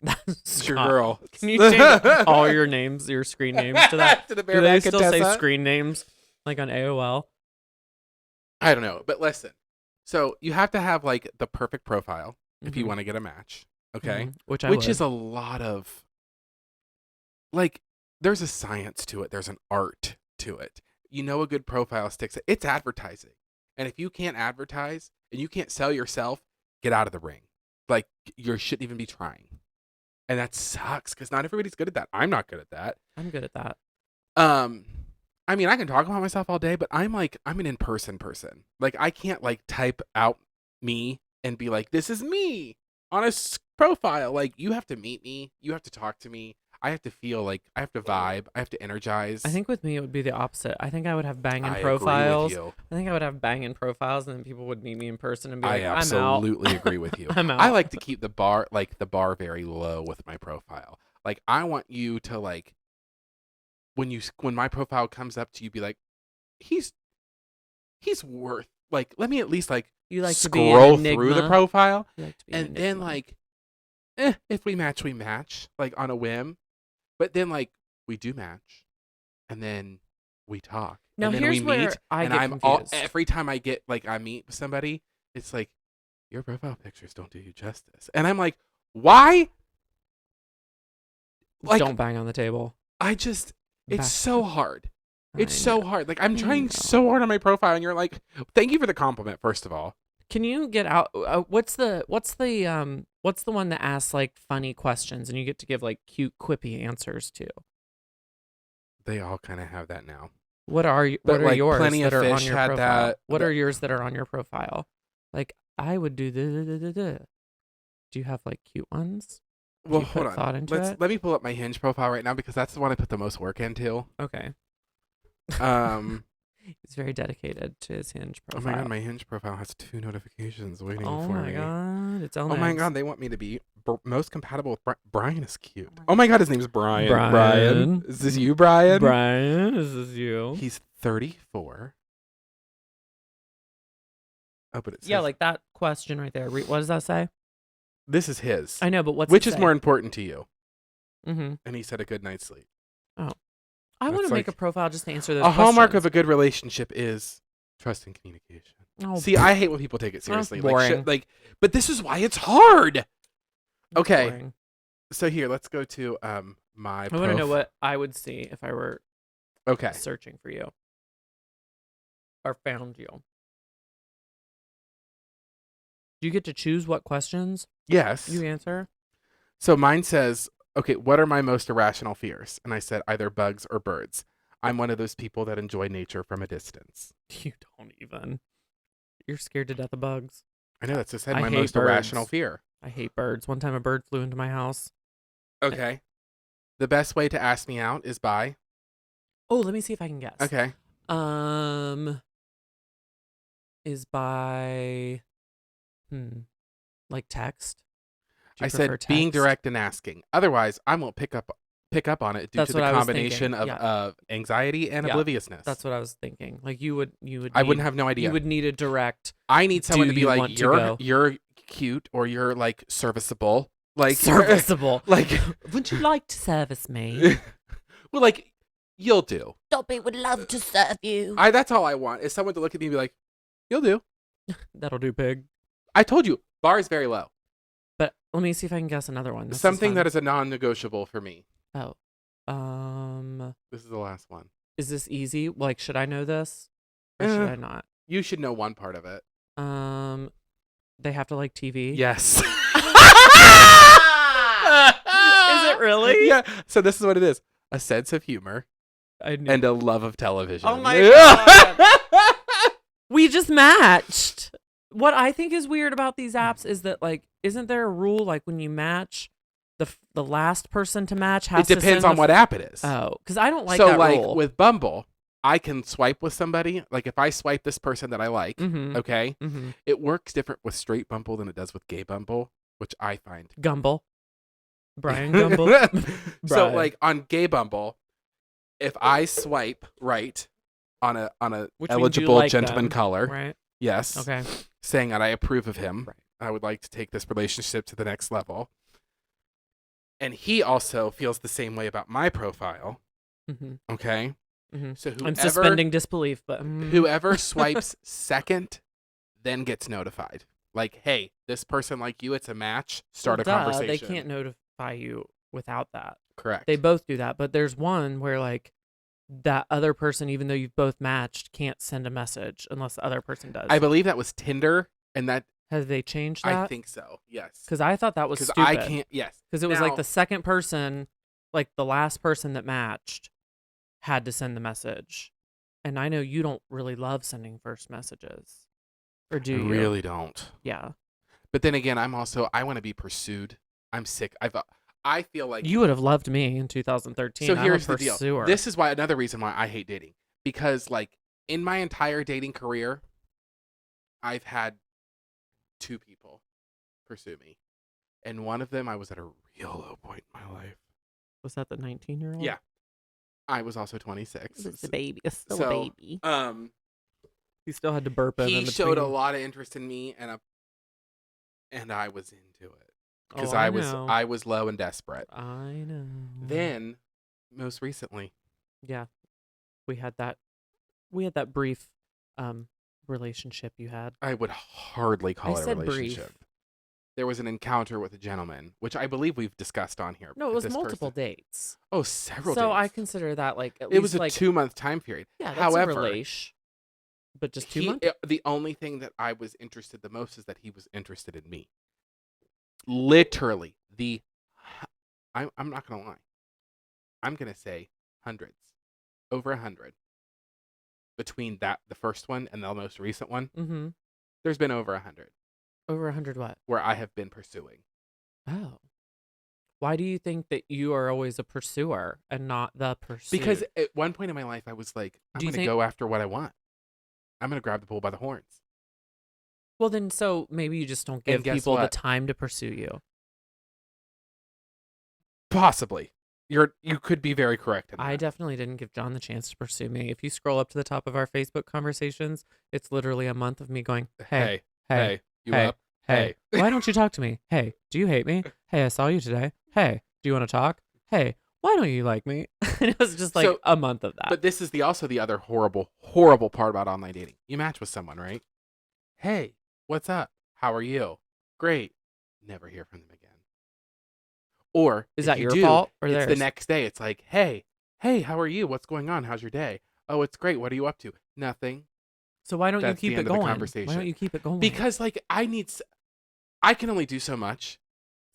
that's It's your Scott. girl. Can you change all your names, your screen names to that? To the Do they bareback still say Contessa? screen names like on AOL? I don't know, but listen. So you have to have like the perfect profile if you Mhm. want to get a match. Okay. Mhm. Which Is a lot of like there's a science to it, there's an art to it. You know, a good profile sticks. It's advertising. And if you can't advertise and you can't sell yourself, get out of the ring. Like you shouldn't even be trying. And that sucks because not everybody's good at that. I'm not good at that. I'm good at that. I mean, I can talk about myself all day, but I'm an in-person person. Like I can't like type out me and be like, this is me on a profile. Like you have to meet me. You have to talk to me. I have to feel like I have to vibe. I have to energize. I think with me it would be the opposite. I think I would have banging I agree profiles. with you. I think I would have banging profiles, and then people would meet me in person and be I like, "I'm out." absolutely agree with you. I'm out. I like to keep the bar very low with my profile. Like I want you to like when my profile comes up to you, be like, he's worth like. Let me at least like You like to be scroll an through the enigma. profile, You like to be an and then enigma. like, if we match, we match like on a whim. But then like we do match, and then we talk. Now, and then here's we where meet, I and get I'm confused. every time I get like I meet somebody, it's like your profile pictures don't do you justice, and I'm like, why? Like Don't bang on the table. I just, it's Back- so hard. It's I so know. hard. Like I'm I trying know. so hard on my profile, and you're like, thank you for the compliment, first of all. Can you get out? What's the one that asks like funny questions and you get to give like cute quippy answers to? They all kind of have that now. What are But, what are like, yours Plenty that of are on Fish your had profile? that- What that- are yours that are on your profile? Like I would do the. Do you have like cute ones? Do Well, you hold put on. thought into it? Let me pull up my Hinge profile right now because that's the one I put the most work into. Okay. Um, He's very dedicated to his Hinge oh profile. my god, my Hinge profile has 2 notifications waiting Oh for my me. god, it's on. Oh my god, they want me to be most compatible with Brian is cute. Oh my Oh my god, his name's Brian. Brian. Is this you, Brian? Brian, is this you? He's 34. Oh, but it says, Yeah, like that question right there. What does that say? this is his. I know, but what's Which is more important to you? Mm-hmm. And he said a good night's sleep. I want That's to make a like- profile just to answer those A hallmark questions. of a good relationship is trust and communication. Oh, See, I hate when people take it That's seriously. boring. But this is why it's hard. that's okay. boring. So here, let's go to my. I want to know what I would see if I were Okay. searching for you or found you. Do you get to choose what questions Yes. you answer? So mine says, okay, what are my most irrational fears? And I said either bugs or birds. I'm one of those people that enjoy nature from a distance. You don't even. You're scared to death of bugs. I know that's just said I my hate most irrational birds. fear. I hate birds. One time a bird flew into my house. Okay. The best way to ask me out is by. Oh, let me see if I can guess. Okay. Is by like text. Do you I said prefer being text? direct and asking. Otherwise, I won't pick up on it due That's to the what I was combination thinking, of, yeah. of anxiety and Yeah, obliviousness. That's what I was thinking. Like you would I wouldn't have no idea. You would need a direct I need someone Do to be you like, want to go? you're cute or you're like serviceable. Like serviceable. like Would you like to service me? well, like you'll do. Dobby would love to serve you. That's all I want is someone to look at me and be like, you'll do. That'll do, pig. I told you, bar is very low. But let me see if I can guess another one. This Something that fun. is a non-negotiable for me. Oh. This is the last one. Is this easy? Like, should I know this? Or should Eh. I not? You should know one part of it. They have to like TV. Yes. Is it really? Yeah. So this is what it is: a sense of humor I knew. and a love of television. Oh my God. We just matched. What I think is weird about these apps is that like, isn't there a rule like when you match, the last person to match has It to depends send on the what app it is. Oh, because I don't like so that like rule. with Bumble, I can swipe with somebody. Like if I swipe this person that I like, Mm-hmm. okay, Mm-hmm. it works different with straight Bumble than it does with gay Bumble, which I find Gumble. Brian Gumble. So Brian. like on Gay Bumble, if I swipe right on a Which means you eligible like gentleman them, caller, right? yes, Okay. saying that I approve of him, Right. I would like to take this relationship to the next level. And he also feels the same way about my profile. Mm-hmm. Okay. Mm-hmm. So I'm suspending disbelief, but whoever swipes second then gets notified. Like, hey, this person like you, it's a match. Start a conversation. They can't notify you without that. Correct. They both do that, but there's one where like that other person, even though you've both matched, can't send a message unless the other person does. I believe that was Tinder, and that Have they changed that? I think so. Yes. Because I thought that was Because stupid. I can't. Yes. Because it was Now- like the second person, like the last person that matched, had to send the message. And I know you don't really love sending first messages, or do I you? really don't. Yeah. But then again, I want to be pursued. I'm sick. I feel like You would have loved me in 2013. So I'm here's a the deal. pursuer. This is why another reason why I hate dating, because like in my entire dating career, I've had 2 people pursue me, and one of them I was at a real low point in my life. Was that the 19-year-old? Yeah. I was also 26. It's a baby. It's still So, a baby. He He still had to burp in showed a between. lot of interest in me, and I was into it because Oh, I know. was low and desperate. I know. Then, most recently, Yeah, we had that brief relationship you had. I would hardly call I it a said brief. relationship. There was an encounter with a gentleman, which I believe we've discussed on here. No, it with was this multiple person. dates. Oh, several So days. I consider that like at It least was a like 2-month time period. yeah, that's However, a relation. But just 2 months. the only thing that I was interested the most is that he was interested in me. Literally, I'm not gonna lie. I'm gonna say hundreds, over 100. Between the first one and the most recent one, Mm-hmm. there's been over 100 Over 100 what? where I have been pursuing. Oh. Why do you think that you are always a pursuer and not the pursued? Because at one point in my life, I was like, I'm Do you going to think- go after what I want. I'm going to grab the bull by the horns. well, then so maybe you just don't give And guess people the what? time to pursue you. Possibly. You could be very correct in that. I definitely didn't give John the chance to pursue me. If you scroll up to the top of our Facebook conversations, it's literally a month of me going, hey, Hey, you hey, up? hey, why don't you talk to me? Hey, do you hate me? Hey, I saw you today. Hey, do you want to talk? Hey, why don't you like me? And it was just like So- a month of that. But this is also the other horrible, horrible part about online dating. You match with someone, right? Hey, what's up? How are you? Great. Never hear from them again. Or Is if that you your do, fault or it's the theirs? next day. It's like, hey, how are you? What's going on? How's your day? Oh, it's great. What are you up to? Nothing. So why don't That's the you keep it end of the going? Why conversation. don't you keep it going? Because like I can only do so much.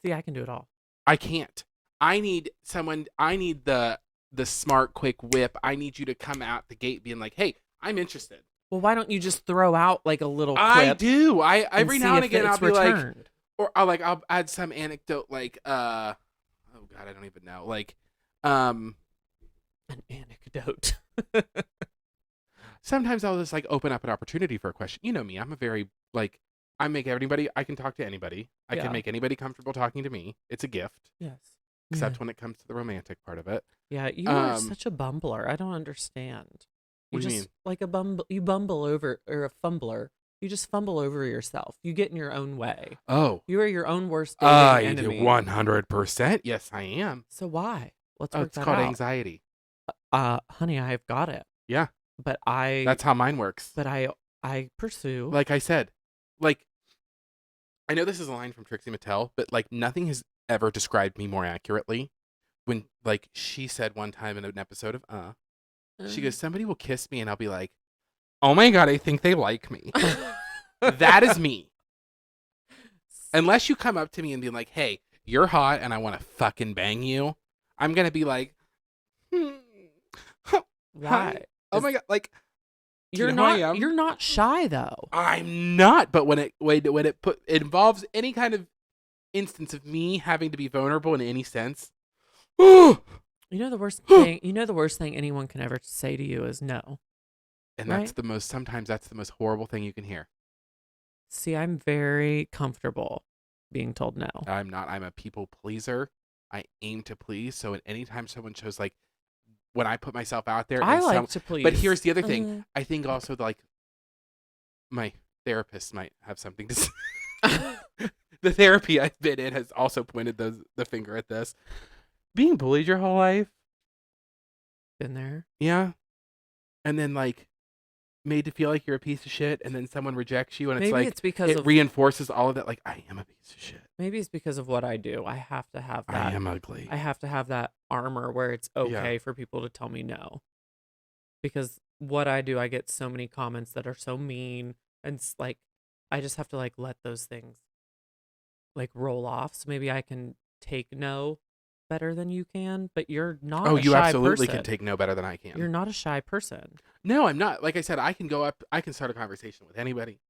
see, I can do it all. I can't. I need someone. I need the smart, quick whip. I need you to come out the gate being like, hey, I'm interested. Well, why don't you just throw out like a little clip? I do. I and every see now and if again I'll it's be like, returned. or I'll add some anecdote like oh god, I don't even know. Like An anecdote. sometimes I'll just like open up an opportunity for a question. You know me, I'm a very like I make everybody I can talk to anybody. I Yeah. can make anybody comfortable talking to me. It's a gift. Yes. Except when it comes to the romantic part of it. Yeah, you are Um, such a bumbler. I don't understand. You What do you just mean? like a bumble. You bumble over, or a fumbler. You just fumble over yourself. You get in your own way. Oh. You are your own worst dating I enemy. 100%. Yes, I am. So why? Let's Oh, work it's that called out. anxiety. Honey, I've got it. Yeah. But I. That's how mine works. But I pursue. Like I said, like I know this is a line from Trixie Mattel, but like nothing has ever described me more accurately. When like she said one time in an episode of she goes, somebody will kiss me and I'll be like, oh my god, I think they like me. That is me. Unless you come up to me and be like, hey, you're hot and I want to fucking bang you, I'm gonna be like, Why? oh Is- my god, like do you You're know who I not. am? You're not shy though. I'm not, but when it involves any kind of instance of me having to be vulnerable in any sense, and You know the worst thing. You know the worst thing anyone can ever say to you is no. that's Right? sometimes that's the most horrible thing you can hear. See, I'm very comfortable being told no. I'm not. I'm a people pleaser. I aim to please. So anytime someone shows like when I put myself out there, I and like to please. but here's the other thing. I think also like my therapist might have something to say. The therapy I've been in has also pointed the finger at this. Being bullied your whole life. Been there. Yeah. And then like made to feel like you're a piece of shit, and then someone rejects you, and it's Maybe like it's because it of reinforces all of that. Like, I am a piece of shit. maybe it's because of what I do. I have to have that. I am ugly. I have to have that armor where it's okay for people to tell me no. Because what I do, I get so many comments that are so mean, and it's like I just have to like let those things like roll off. So maybe I can take no better than you can, but you're not Oh, a you shy absolutely person. can take no better than I can. You're not a shy person. No, I'm not. Like I said, I can go up. I can start a conversation with anybody.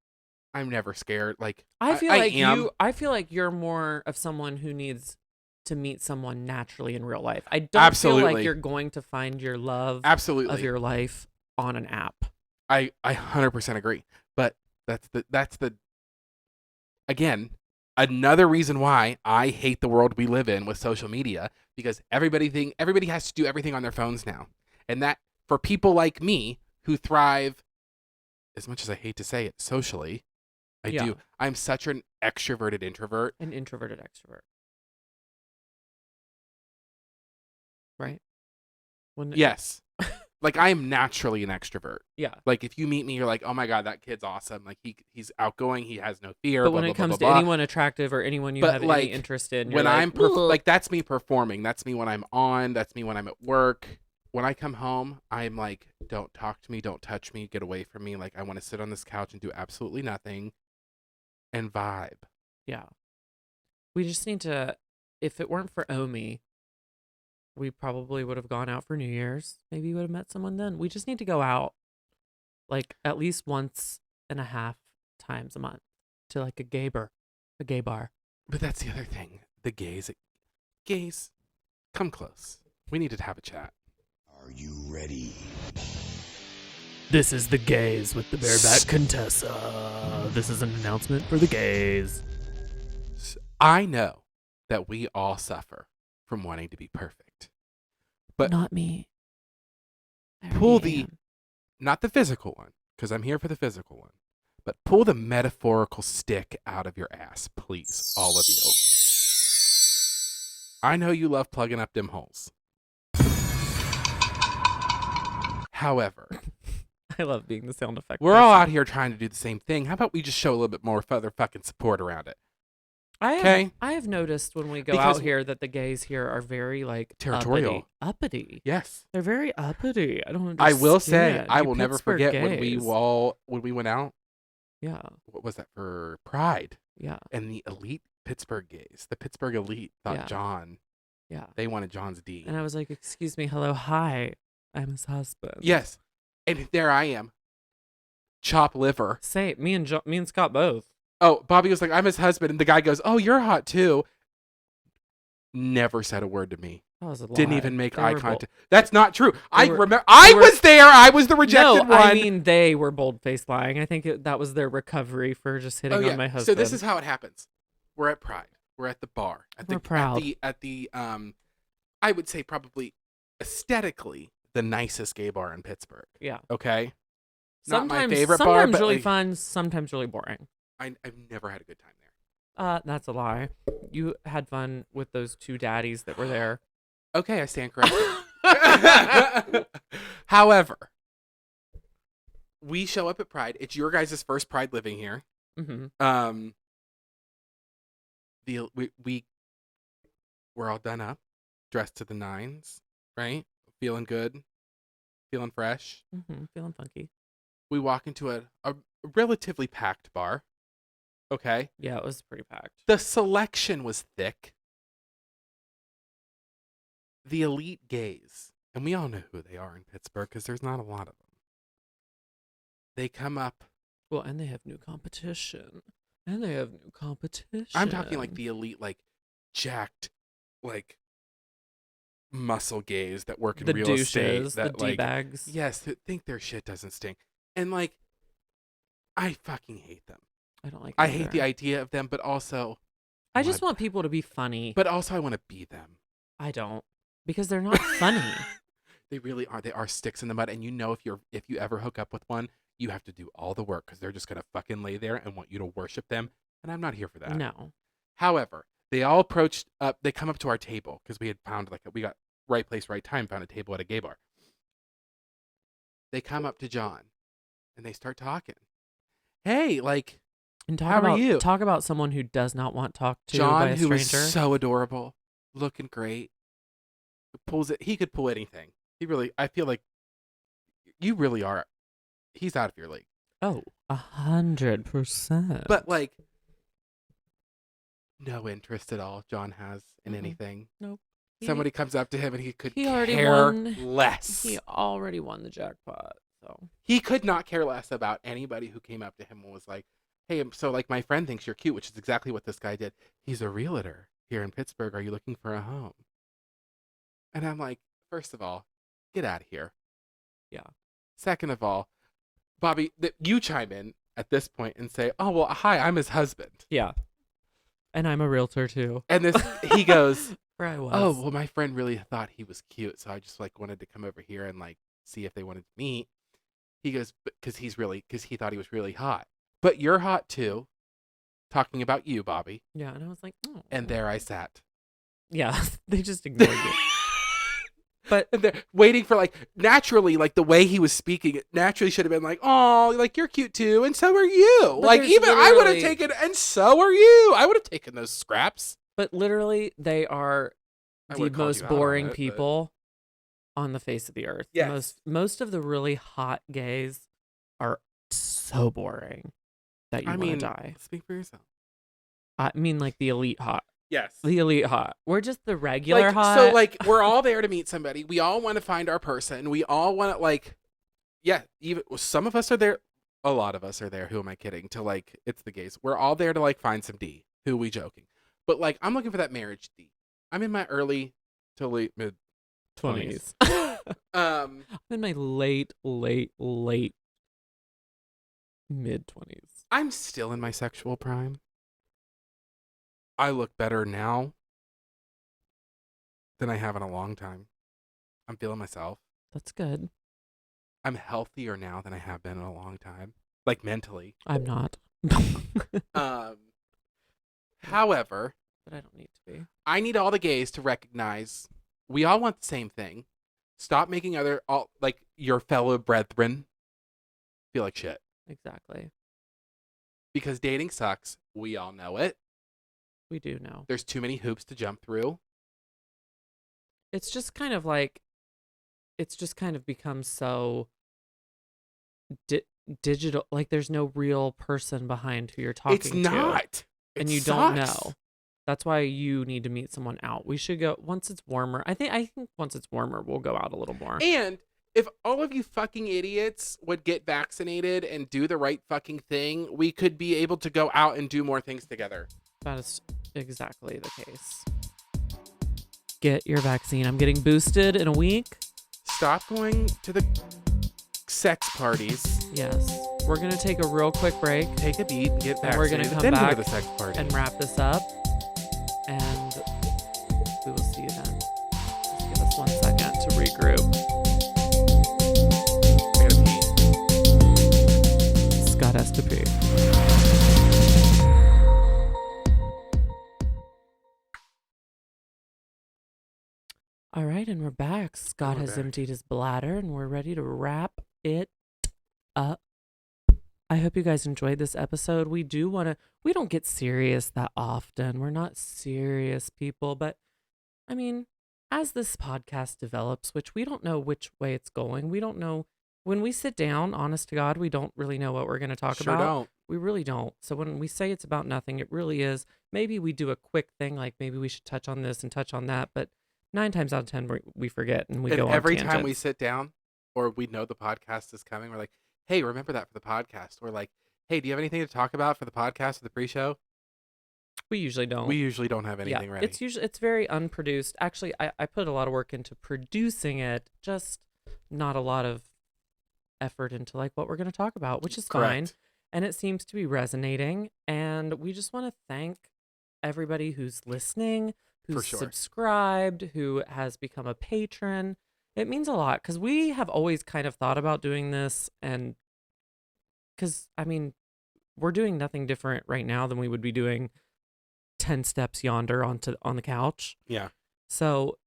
I'm never scared. Like I feel I like am. I feel like you're more of someone who needs to meet someone naturally in real life. I don't feel Absolutely. like you're going to find your love Absolutely. of your life on an app. I 100% agree. But that's the again, another reason why I hate the world we live in with social media, because everybody has to do everything on their phones now. And that for people like me who thrive, as much as I hate to say it, socially, I Yeah. do. I'm such an extroverted introvert. An introverted extrovert. Right? Wouldn't it- Yes. Like I am naturally an extrovert. Yeah. Like if you meet me, you're like, oh my God, that kid's awesome. Like he's outgoing. He has no fear. But blah, when blah, it blah, comes blah, to blah. anyone attractive or anyone you But, have like, any interest in, when you're I'm like, like that's me performing. That's me when I'm on. That's me when I'm at work. When I come home, I'm like, don't talk to me, don't touch me, get away from me. Like I want to sit on this couch and do absolutely nothing and vibe. yeah. We just need to, if it weren't for Omi, we probably would have gone out for New Year's. Maybe you would have met someone then. We just need to go out like at least once and a half times a month to like a gay bar. But that's the other thing. The gays, come close. We need to have a chat. Are you ready? This is the gays with the bareback Contessa. This is an announcement for the gays. I know that we all suffer from wanting to be perfect. But not me. pull the, not the physical one, because I'm here for the physical one, but pull the metaphorical stick out of your ass, please, all of you. I know you love plugging up them holes. However, I love being the sound effect. we're all out here trying to do the same thing. How about we just show a little bit more further fucking support around it? I have noticed when we go Because- out here that the gays here are very like Territorial. uppity. Yes. They're very uppity. I don't understand. I will say, I You will never Pittsburgh forget when gays. we went out. Yeah, What was that for Pride? yeah, And the elite Pittsburgh gays, the Pittsburgh elite thought Yeah. John, yeah. they wanted John's D. And I was like, "Excuse me, hello, hi, I'm his husband." Yes. And there I am. Chop liver. Say it. Me and Scott both. Oh, Bobby was like, I'm his husband. And the guy goes, oh, you're hot too. Never said a word to me. That was a lie. Didn't even make They eye were contact. That's not true. I were- remember. I were- was there. I was the rejected No, one. I mean they were bold-faced lying. I think that was their recovery for just hitting on my husband. So this is how it happens. We're at Pride. We're at the bar. We're proud. At the I would say probably aesthetically the nicest gay bar in Pittsburgh. Yeah. Okay. Not Sometimes, my favorite bar, sometimes but really like, fun, sometimes really boring. I've never had a good time there. That's a lie. You had fun with those two daddies that were there. Okay, I stand corrected. However, we show up at Pride. It's your guys' first Pride living here. Mm-hmm. We're all done up, dressed to the nines, right? Feeling good, feeling fresh. Mm-hmm. Feeling funky. We walk into a relatively packed bar. Okay. Yeah, it was pretty packed. The selection was thick. The elite gays, and we all know who they are in Pittsburgh because there's not a lot of them. They come up. Well, and they have new competition. I'm talking like the elite, like jacked, like muscle gays that work in the real douches, estate. the That like, D-bags. yes, that think their shit doesn't stink, and like, I fucking hate them. I don't like. I them hate either. the idea of them, but also, I just want people to be funny. But also, I want to be them. I don't, because they're not funny. They really are. They are sticks in the mud. And if you ever hook up with one, you have to do all the work because they're just gonna fucking lay there and want you to worship them. And I'm not here for that. No. However, they all approached up. They come up to our table because we had found we got right place, right time. Found a table at a gay bar. They come up to John, and they start talking. Hey, like, And how are you? Talk about someone who does not want talked to John, by a who stranger. is so adorable, looking great, pulls it. He could pull anything. He really. I feel like you really are. He's out of your league. Oh, 100%. But like, no interest at all. John has in Mm-mm. anything. Nope. Somebody comes up to him and he could he already care won. less. He already won the jackpot. So He could not care less about anybody who came up to him and was like, "Hey, so like my friend thinks you're cute," which is exactly what this guy did. He's a realtor here in Pittsburgh. Are you looking for a home? And I'm like, first of all, get out of here. Yeah. Second of all, Bobby, you chime in at this point and say, "Oh well, hi, I'm his husband." yeah. And I'm a realtor too. And he goes, Where I was. "Oh, well, my friend really thought he was cute, so I just like wanted to come over here and like see if they wanted to meet." He goes, because he thought he was really hot. But you're hot too. Talking about you, Bobby. Yeah, and I was like, oh. And there I sat. Yeah, they just ignored you. But And they're waiting for naturally, the way he was speaking, it naturally should have been like, "Oh, like you're cute too, and so are you." But Like there's even I would have literally- taken, "And so are you." I would have taken those scraps. But literally, they are I the would've called most you out on boring it, but- people on the face of the earth. Yes. Most of the really hot gays are so boring that you I want to mean, die. speak for yourself. I mean, like the elite hot. Yes. The elite hot. We're just the regular hot. So we're all there to meet somebody. We all want to find our person. We all want to even some of us are there. A lot of us are there. Who am I kidding? To it's the gays. We're all there to find some D. Who we joking? But I'm looking for that marriage D. I'm in my early to late mid 20s. Um, I'm in my late mid 20s. I'm still in my sexual prime. I look better now than I have in a long time. I'm feeling myself. That's good. I'm healthier now than I have been in a long time. Mentally. I'm not. However, But I don't need to be. I need all the gays to recognize we all want the same thing. Stop making your fellow brethren feel like shit. Exactly. Because dating sucks. We all know it. We do know. There's too many hoops to jump through. It's just kind of become so digital. Like there's no real person behind who you're talking to. It's not. And It you don't sucks. know. That's why you need to meet someone out. We should go once it's warmer. I think once it's warmer, we'll go out a little more. And if all of you fucking idiots would get vaccinated and do the right fucking thing, we could be able to go out and do more things together. That is exactly the case. Get your vaccine. I'm getting boosted in a week. Stop going to the sex parties. Yes. We're going to take a real quick break Take a beat and get And we're vaccinated. gonna come then back go to the sex party. and wrap this up. And we will see you then. Just give us 1 second to regroup. I gotta pee. Scott has to pee. All right, and we're back. Scott We're has back. emptied his bladder, and we're ready to wrap it up. I hope you guys enjoyed this episode. We don't get serious that often. We're not serious people, but I mean, as this podcast develops, which we don't know which way it's going, we don't know when we sit down, honest to God, we don't really know what we're going to talk Sure about. don't. We really don't. So when we say it's about nothing, it really is. Maybe we do a quick thing, like maybe we should touch on this and touch on that, but 9 times out of 10, we forget and we And go on every time we tangents. sit down or we know the podcast is coming, we're like, "Hey, remember that for the podcast." Or like, "Hey, do you have anything to talk about for the podcast or the pre-show?" We usually don't. We usually don't have anything ready. It's very unproduced. Actually, I put a lot of work into producing it, just not a lot of effort into like what we're going to talk about, which is fine. Correct. And it seems to be resonating. And we just want to thank everybody who's listening, who's sure. subscribed, who has become a patron. It means a lot because we have always kind of thought about doing this, and because I mean, we're doing nothing different right now than we would be doing 10 steps yonder on the couch. Yeah. So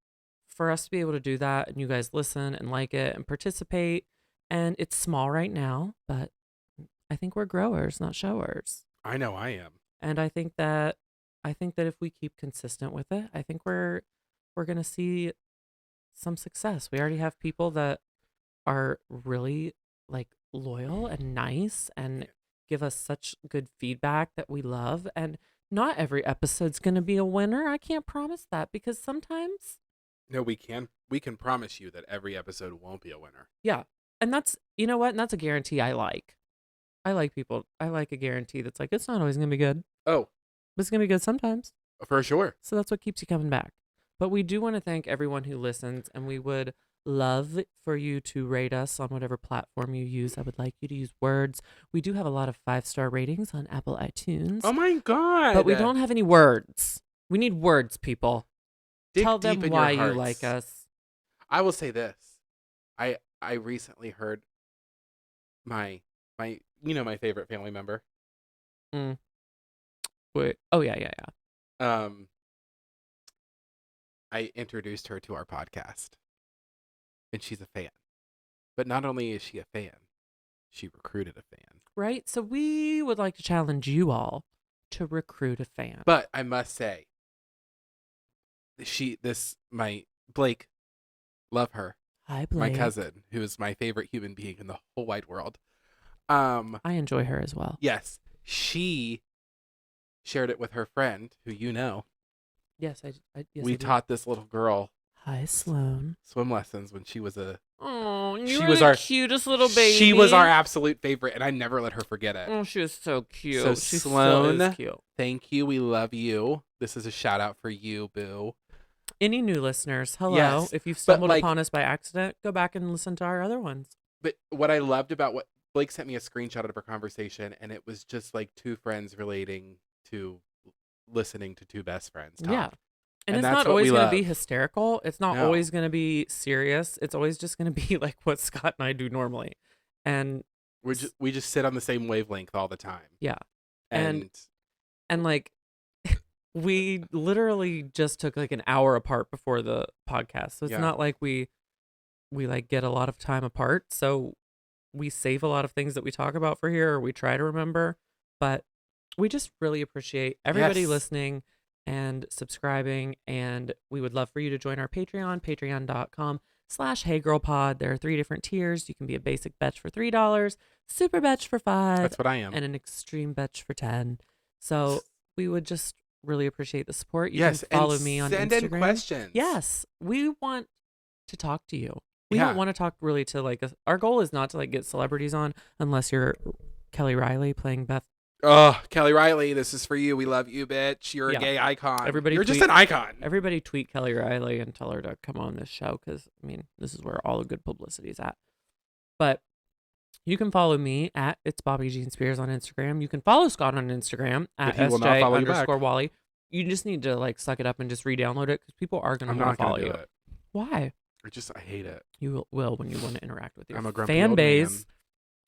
for us to be able to do that and you guys listen and like it and participate, and it's small right now, but I think we're growers, not showers. I know I am. And I think that if we keep consistent with it, I think we're going to see some success. We already have people that are really like loyal and nice and give us such good feedback that we love. And not every episode's going to be a winner. I can't promise that because sometimes. No, we can promise you that every episode won't be a winner. Yeah. And that's, you know what? And that's a guarantee I like. I like a guarantee that's like, it's not always going to be good, Oh, but it's going to be good sometimes. for sure. So that's what keeps you coming back. But we do want to thank everyone who listens, and we would love for you to rate us on whatever platform you use. I would like you to use words. We do have a lot of 5-star ratings on Apple iTunes. Oh my God. But we don't have any words. We need words, people. Tell them deep in why your you like hearts. us. I will say this. I recently heard my my favorite family member. Wait. Oh, yeah. I introduced her to our podcast, and she's a fan. But not only is she a fan, she recruited a fan. Right? So we would like to challenge you all to recruit a fan. But I must say, my Blake, love her, Hi, Blake. my cousin, who is my favorite human being in the whole wide world. I enjoy her as well. Yes, she shared it with her friend, who you know. Yes, I We do. taught this little girl Hi, Sloan. swim lessons when she was a. Oh, She you was were our- the cutest little baby. She was our absolute favorite, and I never let her forget it. Oh, she was so cute. So She Sloan, still is cute. Thank you. We love you. This is a shout out for you, boo. Any new listeners, hello. Yes, If you've but, stumbled like- upon us by accident, go back and listen to our other ones. But what I loved about what Blake sent me a screenshot of our conversation, and it was just like two friends relating to listening to two best friends talk. Yeah. And it's that's not what always we going to be love. hysterical. It's not No. always going to be serious. It's always just going to be like what Scott and I do normally. And We just sit on the same wavelength all the time. yeah. And like we literally just took like an hour apart before the podcast. So it's Yeah. not like we like get a lot of time apart. So we save a lot of things that we talk about for here, or we try to remember, but we just really appreciate everybody Yes. listening and subscribing. And we would love for you to join our Patreon, patreon.com/HeyGirlPod. There are 3 different tiers. You can be a basic betch for $3, super betch for $5, that's what I am. and an extreme betch for 10. So we would just really appreciate the support. You yes, can follow and me on send Instagram. in questions. Yes, we want to talk to you. We Yeah. don't want to talk really to like our goal is not to like get celebrities on unless you're Kelly Riley playing Beth. Oh, Kelly Riley, this is for you. We love you, bitch. You're Yeah. a gay icon. Everybody You're just tweet- an icon. Everybody tweet Kelly Riley and tell her to come on this show because I mean this is where all the good publicity is at. But you can follow me at It's Bobby Jean Spears on Instagram. You can follow Scott on Instagram at But he will not follow you back. SJ_Wally. You just need to like suck it up and just re-download it because people are going I'm to want not to follow gonna do you. it. Why? I hate it. You will when you want to interact with your I'm a grumpy fan old base. man.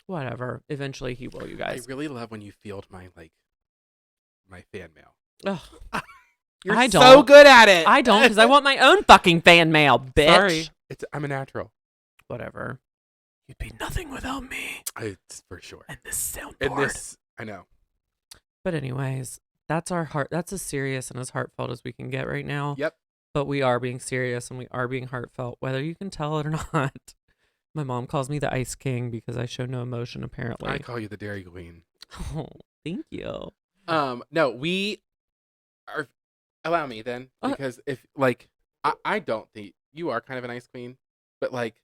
Whatever. Eventually he will, you I guys. really love when you field my fan mail. Ugh. You're I so don't. good at it. I don't because I want my own fucking fan mail, bitch. Sorry, I'm a natural. Whatever. You'd be nothing without me. It's for sure. And this soundboard. And this, I know. But anyways, that's our heart. That's as serious and as heartfelt as we can get right now. Yep. But we are being serious and we are being heartfelt, whether you can tell it or not. My mom calls me the Ice King because I show no emotion, apparently. I call you the Dairy Queen. Oh, thank you. No, we are. Allow me then, because if I don't think you are kind of an ice queen, but like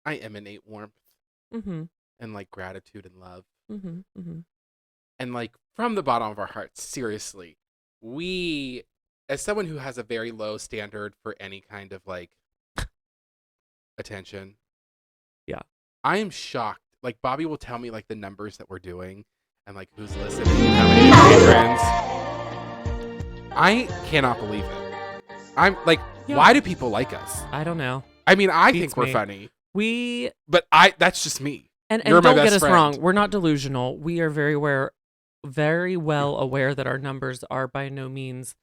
I emanate warmth Mm-hmm. and like gratitude and love, Mm-hmm. Mm-hmm. and like from the bottom of our hearts, seriously, we, as someone who has a very low standard for any kind of like attention, Yeah. I am shocked. Like Bobby will tell me like the numbers that we're doing and like who's listening and how many patrons. I cannot believe it. I'm like, Yeah. why do people like us? I don't know. I mean, I Beats think we're me. funny, We but that's just me. and You're my don't get best us friend. wrong. We're not delusional. We are very well aware that our numbers are by no means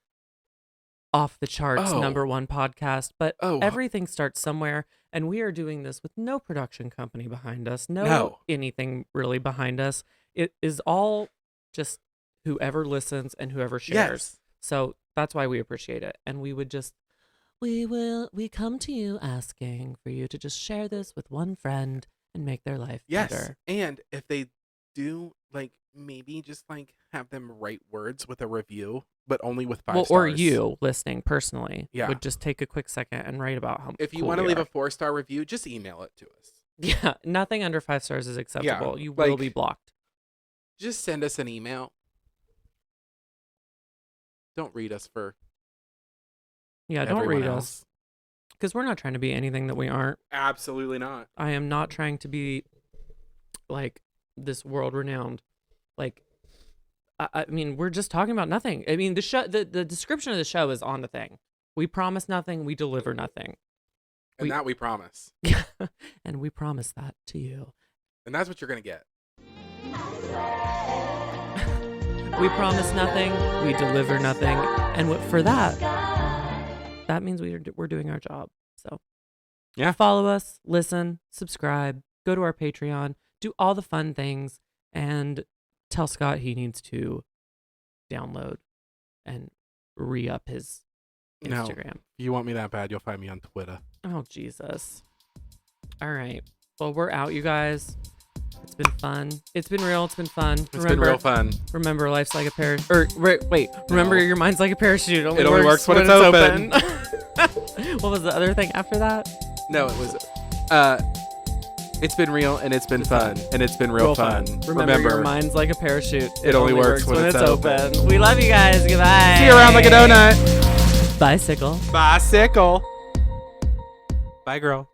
off the charts Oh. number one podcast, but Oh. everything starts somewhere, and we are doing this with no production company behind us, No. anything really behind us. It is all just whoever listens and whoever shares. Yes. So that's why we appreciate it, and we come to you asking for you to just share this with one friend and make their life Yes. better. And if they do, like, maybe just like have them write words with a review, but only with 5 Well, stars. or you listening personally Yeah. would just take a quick second and write about how If you cool want to we leave are. a 4-star review, just email it to us. Yeah, nothing under 5 stars is acceptable. You will like- be blocked. Just send us an email. Don't read us for Yeah, don't everyone read us else. because we're not trying to be anything that we aren't. Absolutely not. I am not trying to be like this world renowned. Like, I mean, we're just talking about nothing. I mean, the show, the description of the show is on the thing. We promise nothing. We deliver nothing. And that we promise. And we promise that to you. And that's what you're going to get. We promise nothing. We deliver nothing. And for that means we're doing our job. So Yeah. follow us, listen, subscribe, go to our Patreon, do all the fun things, and tell Scott he needs to download and re-up his No. Instagram. If you want me that bad, you'll find me on Twitter. Oh, Jesus. All right. Well, we're out, you guys. It's been fun. It's been real. It's been fun. It's been real fun. Remember, life's like a parachute. Or wait. Remember, No. your mind's like a parachute. It only works when it's open. What was the other thing after that? No, it was it's been real and it's been fun and it's been real fun. Remember, your mind's like a parachute. It only works when it's open. We love you guys. Goodbye. See you around like a donut. Bicycle. Bicycle. Bye, girl.